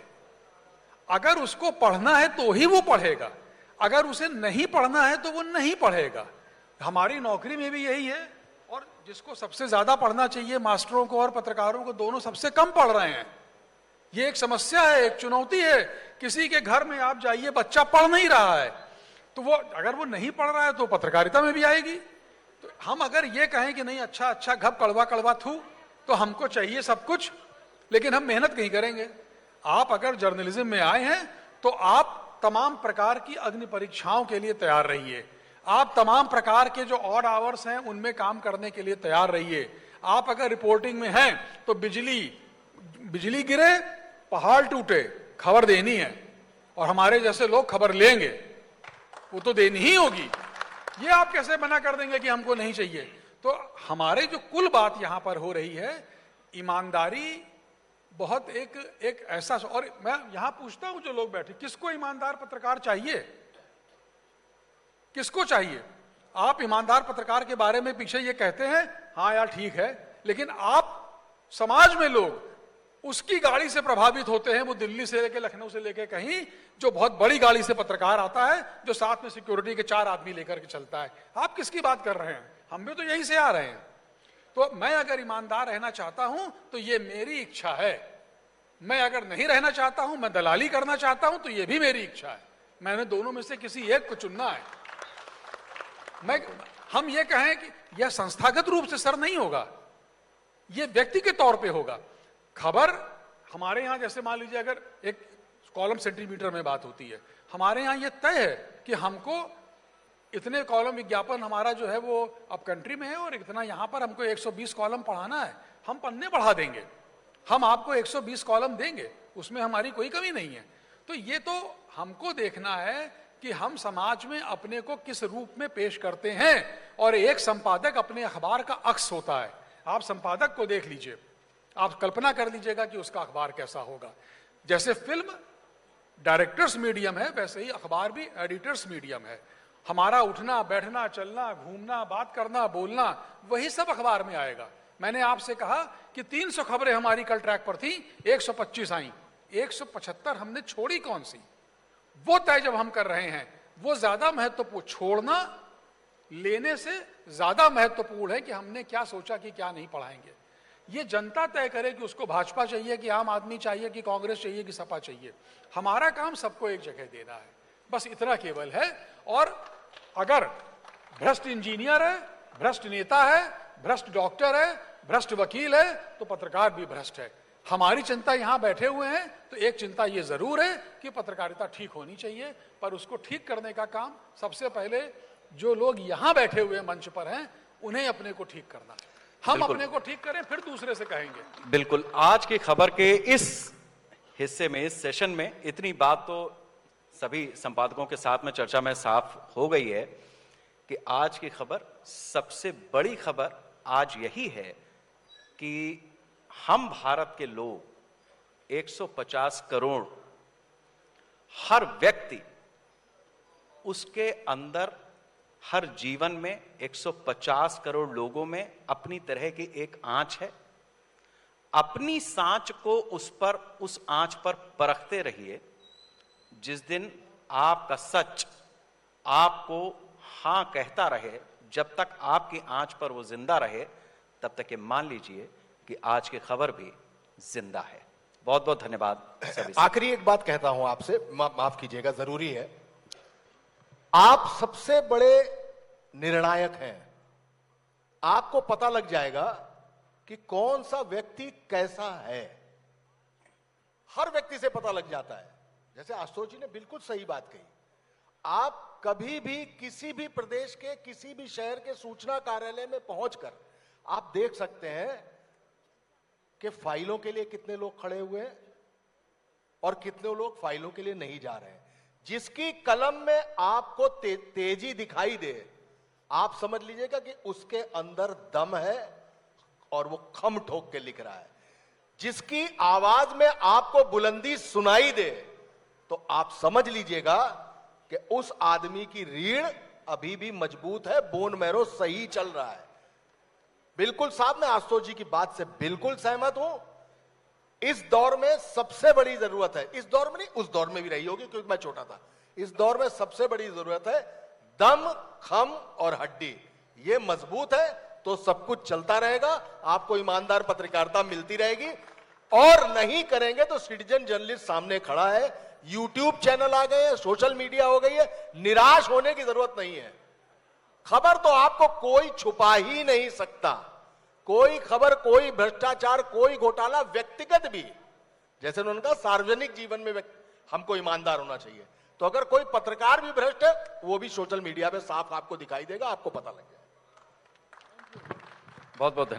अगर उसको पढ़ना है तो ही वो पढ़ेगा, अगर उसे नहीं पढ़ना है तो वो नहीं पढ़ेगा। हमारी नौकरी में भी यही है। और जिसको सबसे ज्यादा पढ़ना चाहिए, मास्टरों को और पत्रकारों को, दोनों सबसे कम पढ़ रहे हैं। ये एक समस्या है, एक चुनौती है। किसी के घर में आप जाइए, बच्चा पढ़ नहीं रहा है, तो वो अगर वो नहीं पढ़ रहा है तो पत्रकारिता में भी आएगी। तो हम अगर ये कहें कि नहीं अच्छा अच्छा घप कड़वा कड़वा थू, तो हमको चाहिए सब कुछ, लेकिन हम मेहनत नहीं करेंगे। आप अगर जर्नलिज्म में आए हैं तो आप तमाम प्रकार की अग्नि परीक्षाओं के लिए तैयार रहिए। आप तमाम प्रकार के जो ऑड आवर्स हैं उनमें काम करने के लिए तैयार रहिए। आप अगर रिपोर्टिंग में हैं तो बिजली गिरे, पहाड़ टूटे, खबर देनी है, और हमारे जैसे लोग खबर लेंगे, वो तो देनी ही होगी। ये आप कैसे मना कर देंगे कि हमको नहीं चाहिए? तो हमारे जो कुल बात यहां पर हो रही है, ईमानदारी बहुत एक ऐसा। और मैं यहां पूछता हूं जो लोग बैठे, किसको ईमानदार पत्रकार चाहिए? किसको चाहिए? आप ईमानदार पत्रकार के बारे में पीछे ये कहते हैं, हाँ यार ठीक है, लेकिन आप समाज में लोग उसकी गाड़ी से प्रभावित होते हैं, वो दिल्ली से लेके लखनऊ से लेके कहीं, जो बहुत बड़ी गाड़ी से पत्रकार आता है, जो साथ में सिक्योरिटी के 4 आदमी लेकर के चलता है। आप किसकी बात कर रहे हैं? हम भी तो यहीं से आ रहे हैं। तो मैं अगर ईमानदार रहना चाहता हूं तो ये मेरी इच्छा है। मैं अगर नहीं रहना चाहता हूं, मैं दलाली करना चाहता हूं, तो ये भी मेरी इच्छा है। मैंने दोनों में से किसी एक को चुनना है। हम ये कहें कि यह संस्थागत रूप से सर नहीं होगा, यह व्यक्ति के तौर पे होगा। खबर हमारे यहां जैसे मान लीजिए अगर एक कॉलम सेंटीमीटर में बात होती है, हमारे यहां यह तय है कि हमको इतने कॉलम विज्ञापन हमारा जो है वो अब कंट्री में है, और इतना यहां पर हमको 120 कॉलम पढ़ाना है, हम पन्ने बढ़ा देंगे, हम आपको 120 कॉलम देंगे, उसमें हमारी कोई कमी नहीं है। तो ये तो हमको देखना है कि हम समाज में अपने को किस रूप में पेश करते हैं। और एक संपादक अपने अखबार का अक्स होता है। आप संपादक को देख लीजिए, आप कल्पना कर लीजिएगा कि उसका अखबार कैसा होगा। जैसे फिल्म डायरेक्टर्स मीडियम है, वैसे ही अखबार भी एडिटर्स मीडियम है। हमारा उठना बैठना, चलना, घूमना, बात करना, बोलना, वही सब अखबार में आएगा। मैंने आपसे कहा कि 300 खबरें हमारी कल ट्रैक पर थी, 125 आई, 175 हमने छोड़ी कौन सी? वो तय जब हम कर रहे हैं, वो ज्यादा महत्वपूर्ण, छोड़ना लेने से ज्यादा महत्वपूर्ण है कि हमने क्या सोचा कि क्या नहीं पढ़ाएंगे। ये जनता तय करे कि उसको भाजपा चाहिए कि आम आदमी चाहिए कि कांग्रेस चाहिए कि सपा चाहिए। हमारा काम सबको एक जगह देना है, बस इतना केवल है। और अगर भ्रष्ट इंजीनियर है, भ्रष्ट नेता है, भ्रष्ट डॉक्टर है, भ्रष्ट वकील है, तो पत्रकार भी भ्रष्ट है। हमारी चिंता यहां बैठे हुए हैं तो एक चिंता ये जरूर है कि पत्रकारिता ठीक होनी चाहिए, पर उसको ठीक करने का काम सबसे पहले जो लोग यहां बैठे हुए मंच पर हैं उन्हें अपने को ठीक करना है। हम बिल्कुल। अपने को ठीक करें, फिर दूसरे से कहेंगे। बिल्कुल, आज की खबर के इस हिस्से में, इस सेशन में इतनी बात तो सभी संपादकों के साथ में चर्चा में साफ हो गई है कि आज की खबर, सबसे बड़ी खबर आज यही है कि हम भारत के लोग 150 करोड़, हर व्यक्ति उसके अंदर, हर जीवन में 150 करोड़ लोगों में अपनी तरह की एक आंच है। अपनी सांच को उस आंच पर परखते रहिए। जिस दिन आपका सच आपको हां कहता रहे, जब तक आपकी आंच पर वो जिंदा रहे, तब तक ये मान लीजिए कि आज की खबर भी जिंदा है। बहुत बहुत धन्यवाद सभी। आखिरी एक बात कहता हूं आपसे, माफ कीजिएगा, जरूरी है। आप सबसे बड़े निर्णायक हैं। आपको पता लग जाएगा कि कौन सा व्यक्ति कैसा है। हर व्यक्ति से पता लग जाता है। जैसे आशुतोष जी ने बिल्कुल सही बात कही। आप कभी भी किसी भी प्रदेश के किसी भी शहर के सूचना कार्यालय में पहुंचकर आप देख सकते हैं कि फाइलों के लिए कितने लोग खड़े हुए हैं और कितने लोग फाइलों के लिए नहीं जा रहे हैं। जिसकी कलम में आपको तेजी दिखाई दे, आप समझ लीजिएगा कि उसके अंदर दम है और वो खम ठोक के लिख रहा है। जिसकी आवाज में आपको बुलंदी सुनाई दे, तो आप समझ लीजिएगा कि उस आदमी की रीढ़ अभी भी मजबूत है, बोन मैरो सही चल रहा है। बिल्कुल साहब, मैं आशुतोष जी की बात से बिल्कुल सहमत हूं। इस दौर में सबसे बड़ी जरूरत है, इस दौर में नहीं, उस दौर में भी रही होगी क्योंकि मैं छोटा था, इस दौर में सबसे बड़ी जरूरत है दम, खम और हड्डी। ये मजबूत है तो सब कुछ चलता रहेगा, आपको ईमानदार पत्रकारिता मिलती रहेगी। और नहीं करेंगे तो सिटीजन जर्नलिस्ट सामने खड़ा है, यूट्यूब चैनल आ गए हैं, सोशल मीडिया हो गई है, निराश होने की जरूरत नहीं है। खबर तो आपको कोई छुपा ही नहीं सकता। कोई खबर, कोई भ्रष्टाचार, कोई घोटाला, व्यक्तिगत भी, जैसे उन्होंने कहा सार्वजनिक जीवन में हमको ईमानदार होना चाहिए। तो अगर कोई पत्रकार भी भ्रष्ट है, वो भी सोशल मीडिया पे साफ आपको दिखाई देगा, आपको पता लग जाएगा। बहुत बहुत धन्यवाद।